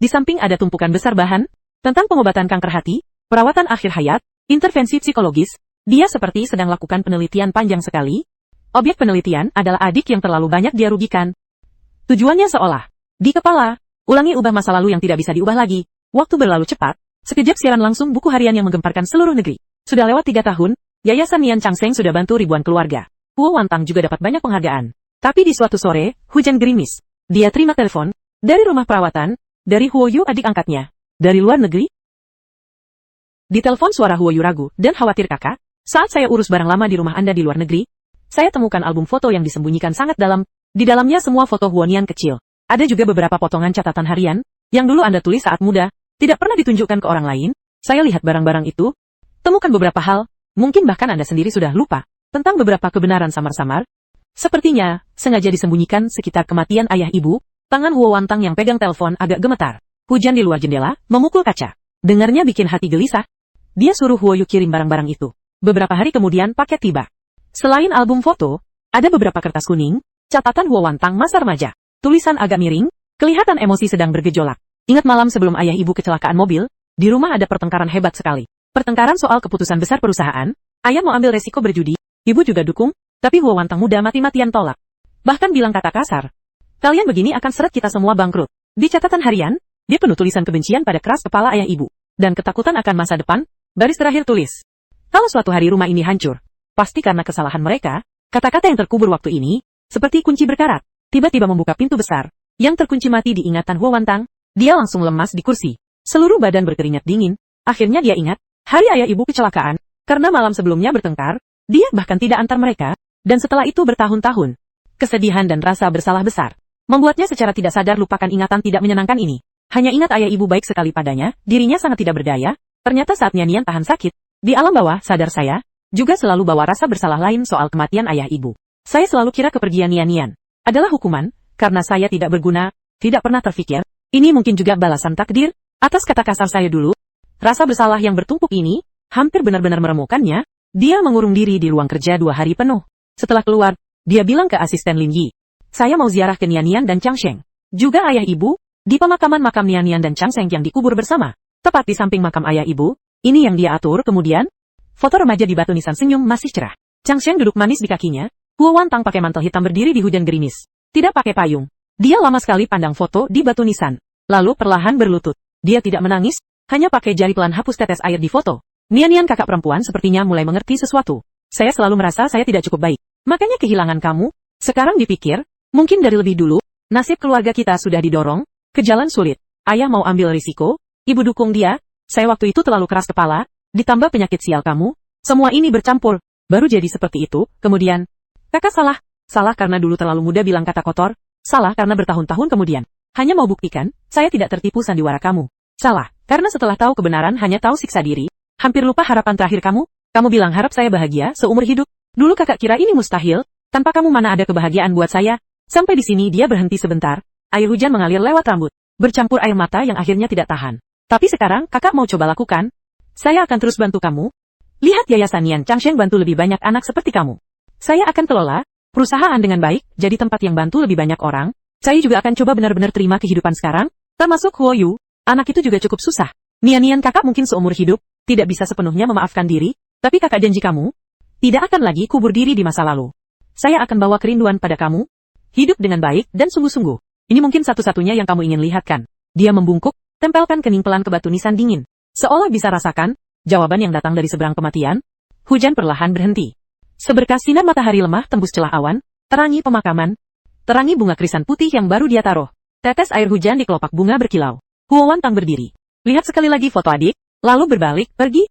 Di samping ada tumpukan besar bahan, tentang pengobatan kanker hati, perawatan akhir hayat, intervensi psikologis. Dia seperti sedang lakukan penelitian panjang sekali. Objek penelitian adalah adik yang terlalu banyak dia rugikan. Tujuannya seolah, di kepala, ulangi ubah masa lalu yang tidak bisa diubah lagi. Waktu berlalu cepat, sekejap siaran langsung buku harian yang menggemparkan seluruh negeri. Sudah lewat 3 tahun, Yayasan Nian Chang Sheng sudah bantu ribuan keluarga. Huo Wantang juga dapat banyak penghargaan. Tapi di suatu sore, hujan gerimis. Dia terima telepon, dari rumah perawatan, dari Huo Yu adik angkatnya. Dari luar negeri? Di telepon suara Huo Yu ragu dan khawatir kakak, saat saya urus barang lama di rumah Anda di luar negeri, saya temukan album foto yang disembunyikan sangat dalam, di dalamnya semua foto Huo Nian kecil. Ada juga beberapa potongan catatan harian, yang dulu Anda tulis saat muda, tidak pernah ditunjukkan ke orang lain. Saya lihat barang-barang itu, temukan beberapa hal, mungkin bahkan Anda sendiri sudah lupa, tentang beberapa kebenaran samar-samar. Sepertinya, sengaja disembunyikan sekitar kematian ayah ibu. Tangan Huo Wantang yang pegang telepon agak gemetar. Hujan di luar jendela, memukul kaca. Dengarnya bikin hati gelisah. Dia suruh Huo Yu kirim barang-barang itu. Beberapa hari kemudian paket tiba. Selain album foto, ada beberapa kertas kuning, catatan Huo Wantang masa remaja. Tulisan agak miring, kelihatan emosi sedang bergejolak. Ingat malam sebelum ayah ibu kecelakaan mobil, di rumah ada pertengkaran hebat sekali. Pertengkaran soal keputusan besar perusahaan, ayah mau ambil resiko berjudi, ibu juga dukung, tapi Huo Wantang muda mati-matian tolak. Bahkan bilang kata kasar. Kalian begini akan seret kita semua bangkrut. Di catatan harian, dia penuh tulisan kebencian pada keras kepala ayah ibu. Dan ketakutan akan masa depan, baris terakhir tulis. Kalau suatu hari rumah ini hancur, pasti karena kesalahan mereka, kata-kata yang terkubur waktu ini, seperti kunci berkarat. Tiba-tiba membuka pintu besar, yang terkunci mati di ingatan Huo Wantang. Dia langsung lemas di kursi. Seluruh badan berkeringat dingin. Akhirnya dia ingat, hari ayah ibu kecelakaan, karena malam sebelumnya bertengkar, dia bahkan tidak antar mereka, dan setelah itu bertahun-tahun. Kesedihan dan rasa bersalah besar, membuatnya secara tidak sadar lupakan ingatan tidak menyenangkan ini. Hanya ingat ayah ibu baik sekali padanya, dirinya sangat tidak berdaya. Ternyata saat Nian tahan sakit, di alam bawah sadar saya, juga selalu bawa rasa bersalah lain soal kematian ayah ibu. Saya selalu kira kepergian Nian adalah hukuman, karena saya tidak berguna, tidak pernah terfikir, ini mungkin juga balasan takdir, atas kata kasar saya dulu. Rasa bersalah yang bertumpuk ini, hampir benar-benar meremukannya. Dia mengurung diri di ruang kerja 2 hari penuh. Setelah keluar, dia bilang ke asisten Lin Yi, saya mau ziarah ke Nian dan Chang Sheng. Juga ayah ibu, di pemakaman makam Nian dan Chang Sheng yang dikubur bersama. Tepat di samping makam ayah ibu, ini yang dia atur kemudian. Foto remaja di batu nisan senyum masih cerah. Chang Sheng duduk manis di kakinya. Huo Wantang pakai mantel hitam berdiri di hujan gerimis. Tidak pakai payung. Dia lama sekali pandang foto di batu nisan. Lalu perlahan berlutut. Dia tidak menangis, hanya pakai jari pelan hapus tetes air di foto. Nian kakak perempuan sepertinya mulai mengerti sesuatu. Saya selalu merasa saya tidak cukup baik. Makanya kehilangan kamu. Sekarang dipikir, mungkin dari lebih dulu, nasib keluarga kita sudah didorong ke jalan sulit. Ayah mau ambil risiko, ibu dukung dia. Saya waktu itu terlalu keras kepala, ditambah penyakit sial kamu. Semua ini bercampur, baru jadi seperti itu. Kemudian, kakak salah. Salah karena dulu terlalu muda bilang kata kotor. Salah karena bertahun-tahun kemudian. Hanya mau buktikan, saya tidak tertipu sandiwara kamu. Salah, karena setelah tahu kebenaran hanya tahu siksa diri. Hampir lupa harapan terakhir kamu. Kamu bilang harap saya bahagia seumur hidup. Dulu kakak kira ini mustahil. Tanpa kamu mana ada kebahagiaan buat saya. Sampai di sini dia berhenti sebentar. Air hujan mengalir lewat rambut. Bercampur air mata yang akhirnya tidak tahan. Tapi sekarang kakak mau coba lakukan. Saya akan terus bantu kamu. Lihat Yayasan Nian Chang Sheng bantu lebih banyak anak seperti kamu. Saya akan kelola perusahaan dengan baik, jadi tempat yang bantu lebih banyak orang. Saya juga akan coba benar-benar terima kehidupan sekarang, termasuk Huo Yu. Anak itu juga cukup susah. Nian kakak mungkin seumur hidup, tidak bisa sepenuhnya memaafkan diri, tapi kakak janji kamu, tidak akan lagi kubur diri di masa lalu. Saya akan bawa kerinduan pada kamu, hidup dengan baik dan sungguh-sungguh. Ini mungkin satu-satunya yang kamu ingin lihat kan? Dia membungkuk, tempelkan kening pelan ke batu nisan dingin. Seolah bisa rasakan, jawaban yang datang dari seberang kematian. Hujan perlahan berhenti. Seberkas sinar matahari lemah tembus celah awan, terangi pemakaman, terangi bunga krisan putih yang baru dia taruh. Tetes air hujan di kelopak bunga berkilau. Huo Wantang berdiri. Lihat sekali lagi foto adik, lalu berbalik, pergi.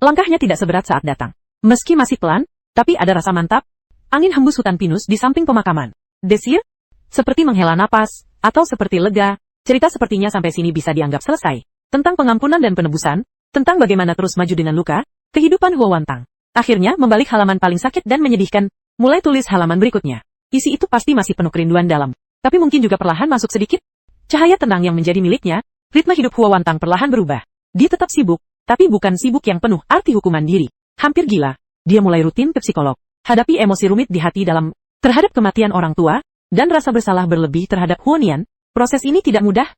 Langkahnya tidak seberat saat datang. Meski masih pelan, tapi ada rasa mantap. Angin hembus hutan pinus di samping pemakaman. Desir? Seperti menghela napas, atau seperti lega. Cerita sepertinya sampai sini bisa dianggap selesai. Tentang pengampunan dan penebusan, tentang bagaimana terus maju dengan luka, kehidupan Huo Wantang. Akhirnya membalik halaman paling sakit dan menyedihkan, mulai tulis halaman berikutnya. Isi itu pasti masih penuh kerinduan dalam, tapi mungkin juga perlahan masuk sedikit. Cahaya tenang yang menjadi miliknya, ritme hidup Huo Wantang perlahan berubah. Dia tetap sibuk, tapi bukan sibuk yang penuh arti hukuman diri. Hampir gila, dia mulai rutin ke psikolog. Hadapi emosi rumit di hati dalam, terhadap kematian orang tua, dan rasa bersalah berlebih terhadap Huonian. Proses ini tidak mudah.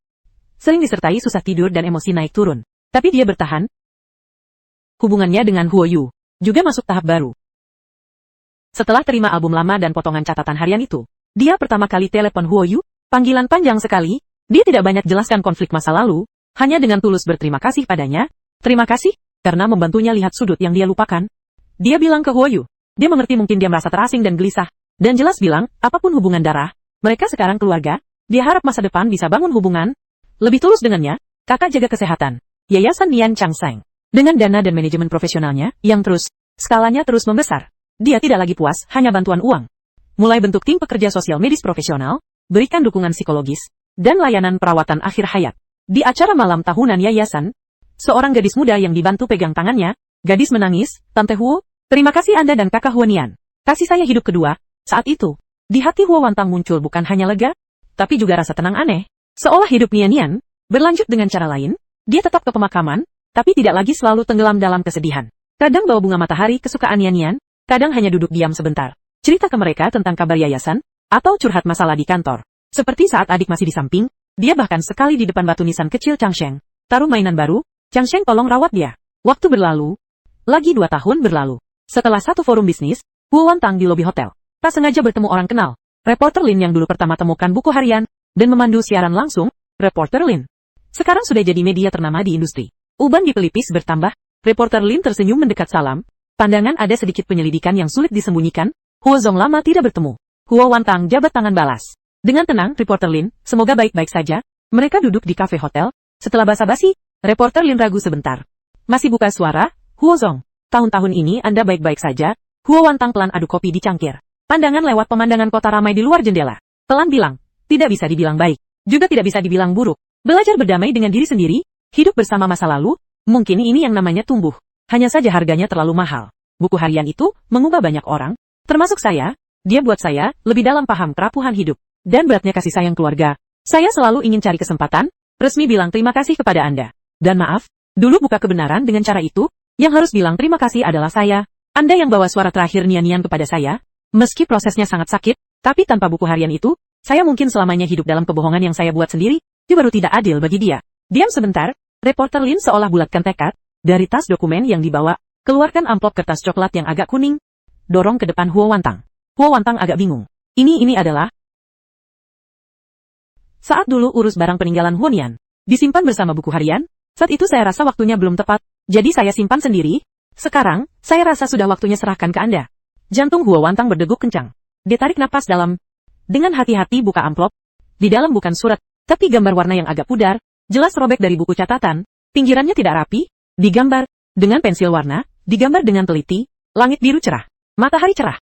Sering disertai susah tidur dan emosi naik turun. Tapi dia bertahan. Hubungannya dengan Huo Yu juga masuk tahap baru. Setelah terima album lama dan potongan catatan harian itu, dia pertama kali telepon Huo Yu, panggilan panjang sekali. Dia tidak banyak jelaskan konflik masa lalu, hanya dengan tulus berterima kasih padanya. Terima kasih, karena membantunya lihat sudut yang dia lupakan. Dia bilang ke Huo Yu. Dia mengerti mungkin dia merasa terasing dan gelisah. Dan jelas bilang, apapun hubungan darah, mereka sekarang keluarga. Dia harap masa depan bisa bangun hubungan lebih tulus dengannya. Kakak jaga kesehatan Yayasan Nian Changseng. Dengan dana dan manajemen profesionalnya yang skalanya terus membesar. Dia tidak lagi puas hanya bantuan uang. Mulai bentuk tim pekerja sosial medis profesional, berikan dukungan psikologis, dan layanan perawatan akhir hayat. Di acara malam tahunan yayasan, seorang gadis muda yang dibantu pegang tangannya, gadis menangis, Tante Huo, terima kasih Anda dan kakak Huo Nian. Kasih saya hidup kedua. Saat itu, di hati Huo Wantang muncul bukan hanya lega, tapi juga rasa tenang aneh. Seolah hidup Nian berlanjut dengan cara lain. Dia tetap ke pemakaman, tapi tidak lagi selalu tenggelam dalam kesedihan. Kadang bawa bunga matahari kesukaan Nian, kadang hanya duduk diam sebentar. Cerita ke mereka tentang kabar yayasan, atau curhat masalah di kantor. Seperti saat adik masih di samping, dia bahkan sekali di depan batu nisan kecil Changsheng. Taruh mainan baru, Changsheng tolong rawat dia. Waktu berlalu. Lagi 2 tahun berlalu. Setelah satu forum bisnis, Huo Wantang di lobi hotel. Tak sengaja bertemu orang kenal. Reporter Lin yang dulu pertama temukan buku harian, dan memandu siaran langsung, Reporter Lin. Sekarang sudah jadi media ternama di industri. Uban di pelipis bertambah, Reporter Lin tersenyum mendekat salam. Pandangan ada sedikit penyelidikan yang sulit disembunyikan. Huo Zong lama tidak bertemu. Huo Wantang jabat tangan balas. Dengan tenang, Reporter Lin, semoga baik-baik saja. Mereka duduk di kafe hotel. Setelah basa-basi, Reporter Lin ragu sebentar. Masih buka suara, Huo Zong. Tahun-tahun ini Anda baik-baik saja. Huo Wantang pelan aduk kopi di cangkir. Pandangan lewat pemandangan kota ramai di luar jendela. Pelan bilang, tidak bisa dibilang baik, juga tidak bisa dibilang buruk. Belajar berdamai dengan diri sendiri, hidup bersama masa lalu, mungkin ini yang namanya tumbuh. Hanya saja harganya terlalu mahal. Buku harian itu mengubah banyak orang, termasuk saya. Dia buat saya lebih dalam paham kerapuhan hidup dan beratnya kasih sayang keluarga. Saya selalu ingin cari kesempatan, resmi bilang terima kasih kepada Anda. Dan maaf, dulu buka kebenaran dengan cara itu, yang harus bilang terima kasih adalah saya. Anda yang bawa suara terakhir Nian kepada saya. Meski prosesnya sangat sakit, tapi tanpa buku harian itu, saya mungkin selamanya hidup dalam kebohongan yang saya buat sendiri. Itu baru tidak adil bagi dia. Diam sebentar, Reporter Lin seolah bulatkan tekad. Dari tas dokumen yang dibawa, keluarkan amplop kertas coklat yang agak kuning. Dorong ke depan Huo Wantang. Huo Wantang agak bingung. Ini adalah... Saat dulu urus barang peninggalan Huonian, disimpan bersama buku harian. Saat itu saya rasa waktunya belum tepat, jadi saya simpan sendiri. Sekarang, saya rasa sudah waktunya serahkan ke Anda. Jantung Huo Wantang berdegup kencang. Dia tarik napas dalam. Dengan hati-hati buka amplop. Di dalam bukan surat, tapi gambar warna yang agak pudar, jelas robek dari buku catatan. Pinggirannya tidak rapi, digambar dengan pensil warna, digambar dengan teliti, langit biru cerah, matahari cerah,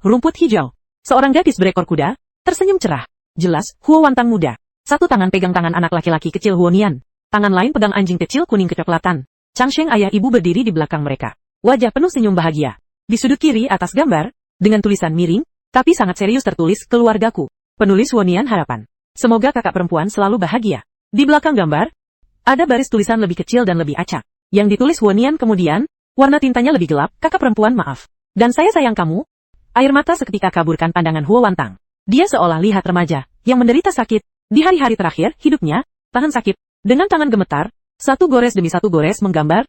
rumput hijau. Seorang gadis berekor kuda, tersenyum cerah. Jelas, Huo Wantang muda. Satu tangan pegang tangan anak laki-laki kecil Huonian, tangan lain pegang anjing kecil kuning kecoklatan. Changsheng ayah ibu berdiri di belakang mereka. Wajah penuh senyum bahagia. Di sudut kiri atas gambar, dengan tulisan miring, tapi sangat serius tertulis keluargaku. Penulis Huonian harapan. Semoga kakak perempuan selalu bahagia. Di belakang gambar, ada baris tulisan lebih kecil dan lebih acak. Yang ditulis Huonian kemudian, warna tintanya lebih gelap, kakak perempuan maaf. Dan saya sayang kamu. Air mata seketika kaburkan pandangan Huo Wantang. Dia seolah lihat remaja, yang menderita sakit. Di hari-hari terakhir hidupnya, tahan sakit. Dengan tangan gemetar, satu gores demi satu gores menggambar.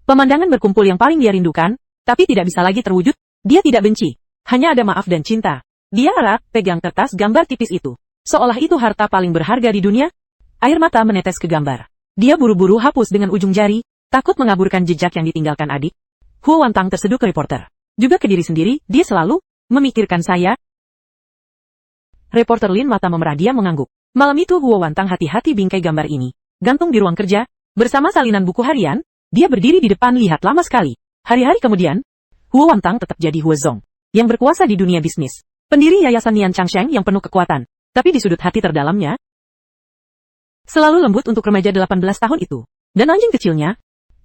Pemandangan berkumpul yang paling dia rindukan, tapi tidak bisa lagi terwujud. Dia tidak benci, hanya ada maaf dan cinta. Dia harap pegang kertas gambar tipis itu. Seolah itu harta paling berharga di dunia. Air mata menetes ke gambar. Dia buru-buru hapus dengan ujung jari, takut mengaburkan jejak yang ditinggalkan adik. Huo Wantang terseduh ke reporter. Juga ke diri sendiri, dia selalu memikirkan saya. Reporter Lin mata memerah dia mengangguk. Malam itu Huo Wantang hati-hati bingkai gambar ini. Gantung di ruang kerja, bersama salinan buku harian, dia berdiri di depan lihat lama sekali. Hari-hari kemudian, Huo Wantang tetap jadi Huo Zong, yang berkuasa di dunia bisnis. Pendiri Yayasan Nian Changsheng yang penuh kekuatan. Tapi di sudut hati terdalamnya, selalu lembut untuk remaja 18 tahun itu. Dan anjing kecilnya,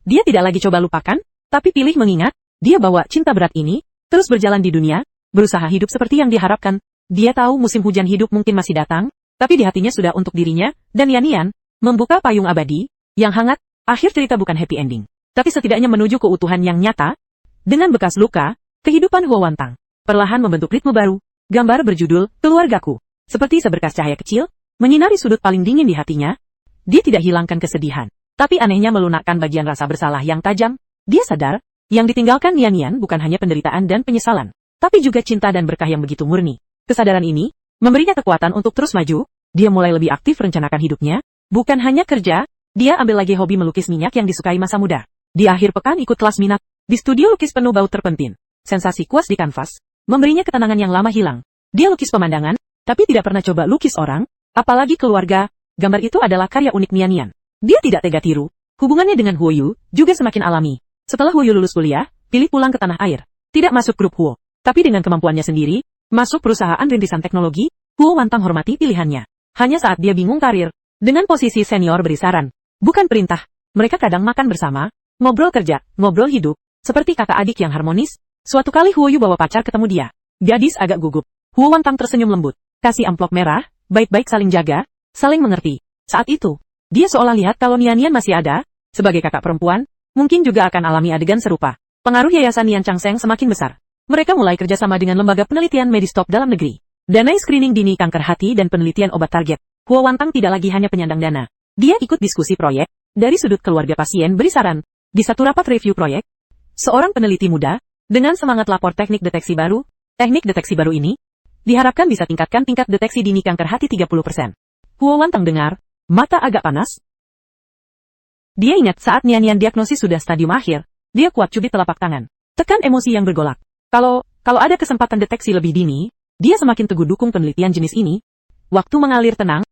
dia tidak lagi coba lupakan, tapi pilih mengingat, dia bawa cinta berat ini, terus berjalan di dunia, berusaha hidup seperti yang diharapkan. Dia tahu musim hujan hidup mungkin masih datang, tapi di hatinya sudah untuk dirinya, dan Yan membuka payung abadi, yang hangat. Akhir cerita bukan happy ending, tapi setidaknya menuju keutuhan yang nyata. Dengan bekas luka, kehidupan Huo Wantang perlahan membentuk ritme baru. Gambar berjudul, Keluargaku. Seperti seberkas cahaya kecil, menyinari sudut paling dingin di hatinya. Dia tidak hilangkan kesedihan, tapi anehnya melunakkan bagian rasa bersalah yang tajam. Dia sadar, yang ditinggalkan Yan bukan hanya penderitaan dan penyesalan, tapi juga cinta dan berkah yang begitu murni. Kesadaran ini memberinya kekuatan untuk terus maju. Dia mulai lebih aktif rencanakan hidupnya, bukan hanya kerja. Dia ambil lagi hobi melukis minyak yang disukai masa muda. Di akhir pekan ikut kelas minat, di studio lukis penuh bau terpentin. Sensasi kuas di kanvas memberinya ketenangan yang lama hilang. Dia lukis pemandangan, tapi tidak pernah coba lukis orang, apalagi keluarga. Gambar itu adalah karya unik Yan. Dia tidak tega tiru. Hubungannya dengan Huo Yu juga semakin alami. Setelah Huo Yu lulus kuliah, pilih pulang ke tanah air. Tidak masuk grup Huo, tapi dengan kemampuannya sendiri, masuk perusahaan rintisan teknologi. Huo Wantang hormati pilihannya. Hanya saat dia bingung karir, dengan posisi senior beri saran, bukan perintah. Mereka kadang makan bersama, ngobrol kerja, ngobrol hidup, seperti kakak adik yang harmonis. Suatu kali Huo Yu bawa pacar ketemu dia. Gadis agak gugup. Huo Wantang tersenyum lembut, kasih amplop merah, baik-baik saling jaga, saling mengerti. Saat itu, dia seolah lihat kalau Yan masih ada, sebagai kakak perempuan, mungkin juga akan alami adegan serupa. Pengaruh Yayasan Nian Changsheng semakin besar. Mereka mulai kerjasama dengan lembaga penelitian medis top dalam negeri. Danai screening dini kanker hati dan penelitian obat target. Huo Wantang tidak lagi hanya penyandang dana. Dia ikut diskusi proyek, dari sudut keluarga pasien beri saran. Di satu rapat review proyek, seorang peneliti muda, dengan semangat lapor teknik deteksi baru. Teknik deteksi baru ini diharapkan bisa tingkatkan tingkat deteksi dini kanker hati 30%. Huo Wantang dengar, mata agak panas. Dia ingat saat Yan diagnosis sudah stadium akhir, dia kuat cubit telapak tangan. Tekan emosi yang bergolak. Kalau ada kesempatan deteksi lebih dini, dia semakin teguh dukung penelitian jenis ini. Waktu mengalir tenang.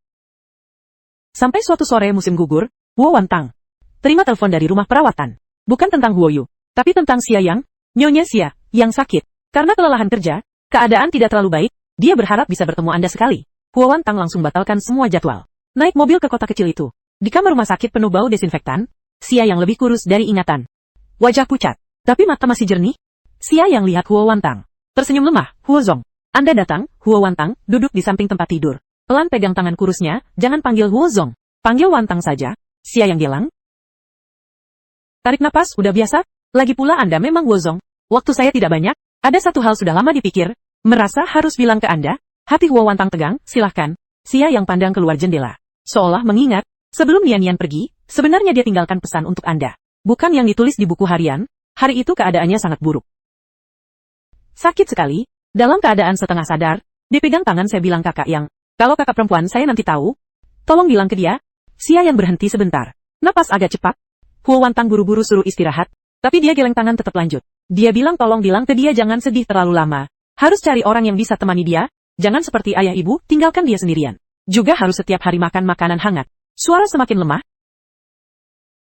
Sampai suatu sore musim gugur, Huo Wantang terima telepon dari rumah perawatan. Bukan tentang Huo Yu, tapi tentang Xia Yang, Nyonya Xia, yang sakit. Karena kelelahan kerja, keadaan tidak terlalu baik, dia berharap bisa bertemu Anda sekali. Huo Wantang langsung batalkan semua jadwal. Naik mobil ke kota kecil itu. Di kamar rumah sakit penuh bau desinfektan, Xia Yang lebih kurus dari ingatan. Wajah pucat, tapi mata masih jernih. Xia Yang lihat Huo Wantang. Tersenyum lemah, Huo Zong. Anda datang, Huo Wantang, duduk di samping tempat tidur. Pelan pegang tangan kurusnya, jangan panggil Huo Zong. Panggil Wantang saja, Xia Yang bilang. Tarik napas, udah biasa. Lagi pula Anda memang Huo Zong. Waktu saya tidak banyak. Ada satu hal sudah lama dipikir, merasa harus bilang ke Anda. Hati Huo Wantang tegang, silahkan. Xia Yang pandang keluar jendela, seolah mengingat, sebelum Yan pergi, sebenarnya dia tinggalkan pesan untuk Anda. Bukan yang ditulis di buku harian, hari itu keadaannya sangat buruk. Sakit sekali, dalam keadaan setengah sadar, dipegang tangan saya bilang kakak Yang, kalau kakak perempuan saya nanti tahu, tolong bilang ke dia. Xia Yang berhenti sebentar, napas agak cepat. Huo Wantang buru-buru suruh istirahat, tapi dia geleng tangan tetap lanjut. Dia bilang tolong bilang ke dia jangan sedih terlalu lama. Harus cari orang yang bisa temani dia. Jangan seperti ayah ibu, tinggalkan dia sendirian. Juga harus setiap hari makan makanan hangat. Suara semakin lemah.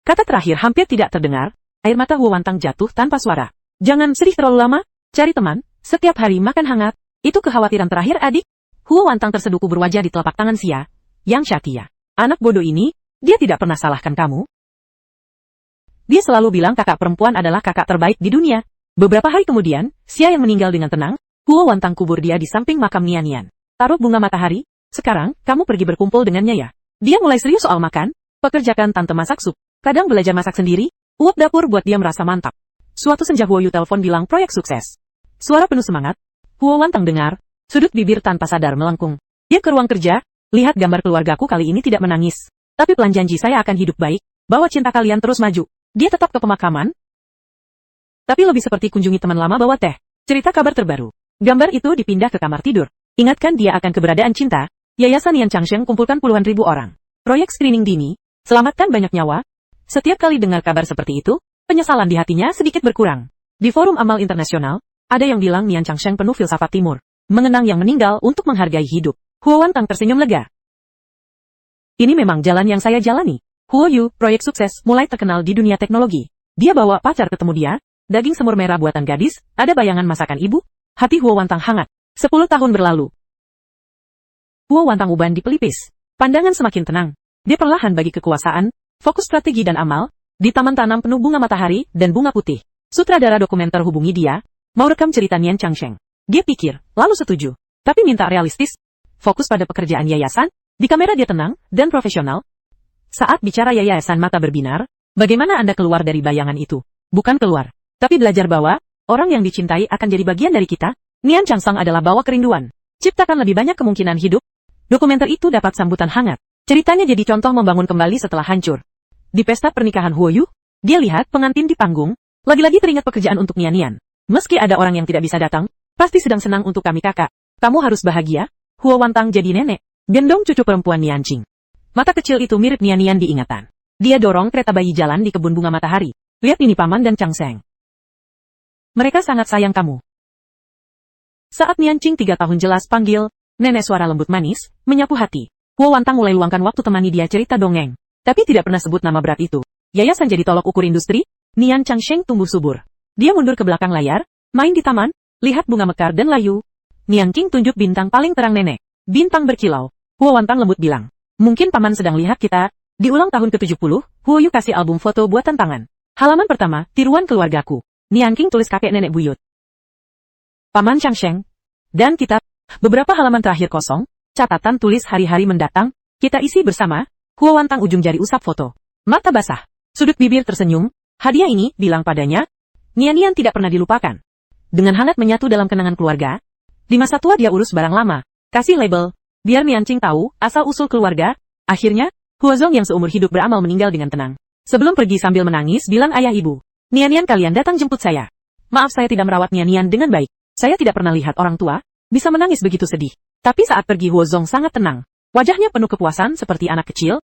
Kata terakhir hampir tidak terdengar. Air mata Huo Wantang jatuh tanpa suara. Jangan sedih terlalu lama. Cari teman. Setiap hari makan hangat. Itu kekhawatiran terakhir adik. Huo Wantang terseduh kubur wajah di telapak tangan Xia Yang. Shatia. Anak bodoh ini. Dia tidak pernah salahkan kamu. Dia selalu bilang kakak perempuan adalah kakak terbaik di dunia. Beberapa hari kemudian, Xia Yang meninggal dengan tenang. Huo Wantang kubur dia di samping makam Yan. Taruh bunga matahari. Sekarang, kamu pergi berkumpul dengannya ya. Dia mulai serius soal makan. Pekerjakan tante masak sup. Kadang belajar masak sendiri. Uap dapur buat dia merasa mantap. Suatu senja Huo Yu telepon bilang proyek sukses. Suara penuh semangat. Huo Wantang dengar. Sudut bibir tanpa sadar melengkung. Dia ke ruang kerja. Lihat gambar keluargaku kali ini tidak menangis. Tapi pelan janji saya akan hidup baik. Bawa cinta kalian terus maju. Dia tetap ke pemakaman, tapi lebih seperti kunjungi teman lama bawa teh. Cerita kabar terbaru. Gambar itu dipindah ke kamar tidur. Ingatkan dia akan keberadaan cinta. Yayasan Nian Changsheng kumpulkan puluhan ribu orang. Proyek screening dini, selamatkan banyak nyawa. Setiap kali dengar kabar seperti itu, penyesalan di hatinya sedikit berkurang. Di forum amal internasional, ada yang bilang Nian Changsheng penuh filsafat timur. Mengenang yang meninggal untuk menghargai hidup. Huo Wantang tersenyum lega. Ini memang jalan yang saya jalani. Huo Yu, proyek sukses, mulai terkenal di dunia teknologi. Dia bawa pacar ketemu dia, daging semur merah buatan gadis, ada bayangan masakan ibu, hati Huo Wantang hangat. 10 tahun berlalu. Huo Wantang uban di pelipis. Pandangan semakin tenang. Dia perlahan bagi kekuasaan, fokus strategi dan amal, di taman tanam penuh bunga matahari dan bunga putih. Sutradara dokumenter hubungi dia, mau rekam cerita Nian Changsheng. Dia pikir, lalu setuju. Tapi minta realistis, fokus pada pekerjaan yayasan, di kamera dia tenang dan profesional. Saat bicara yayasan mata berbinar, bagaimana Anda keluar dari bayangan itu? Bukan keluar, tapi belajar bahwa, orang yang dicintai akan jadi bagian dari kita. Nian Changsang adalah bawa kerinduan. Ciptakan lebih banyak kemungkinan hidup. Dokumenter itu dapat sambutan hangat. Ceritanya jadi contoh membangun kembali setelah hancur. Di pesta pernikahan Huo Yu, dia lihat pengantin di panggung, lagi-lagi teringat pekerjaan untuk Nian Nian. Meski ada orang yang tidak bisa datang, pasti sedang senang untuk kami kakak. Kamu harus bahagia. Huo Wantang jadi nenek. Gendong cucu perempuan Nian Qing. Mata kecil itu mirip Nian Nian di ingatan. Dia dorong kereta bayi jalan di kebun bunga matahari. Lihat ini Paman dan Chang Seng. Mereka sangat sayang kamu. Saat Nian Qing 3 tahun jelas panggil, nenek suara lembut manis, menyapu hati. Huo Wantang mulai luangkan waktu temani dia cerita dongeng. Tapi tidak pernah sebut nama berat itu. Yayasan jadi tolok ukur industri, Nian Changsheng tumbuh subur. Dia mundur ke belakang layar, main di taman, lihat bunga mekar dan layu. Nian Qing tunjuk bintang paling terang nenek. Bintang berkilau. Huo Wantang lembut bilang. Mungkin Paman sedang lihat kita. Di ulang tahun ke-70, Huo Yu kasih album foto buatan tangan. Halaman pertama, tiruan keluargaku. Nian Qing tulis kakek nenek buyut. Paman Changsheng. Dan kitab. Beberapa halaman terakhir kosong. Catatan tulis hari-hari mendatang. Kita isi bersama. Huo Wantang ujung jari usap foto. Mata basah. Sudut bibir tersenyum. Hadiah ini, bilang padanya. Nian Nian tidak pernah dilupakan. Dengan hangat menyatu dalam kenangan keluarga. Di masa tua dia urus barang lama. Kasih label. Biar Nian Qing tahu, asal-usul keluarga. Akhirnya, Huo Zong yang seumur hidup beramal meninggal dengan tenang. Sebelum pergi sambil menangis, bilang ayah ibu. Nian Nian kalian datang jemput saya. Maaf saya tidak merawat Nian Nian dengan baik. Saya tidak pernah lihat orang tua, bisa menangis begitu sedih. Tapi saat pergi Huo Zong sangat tenang. Wajahnya penuh kepuasan seperti anak kecil.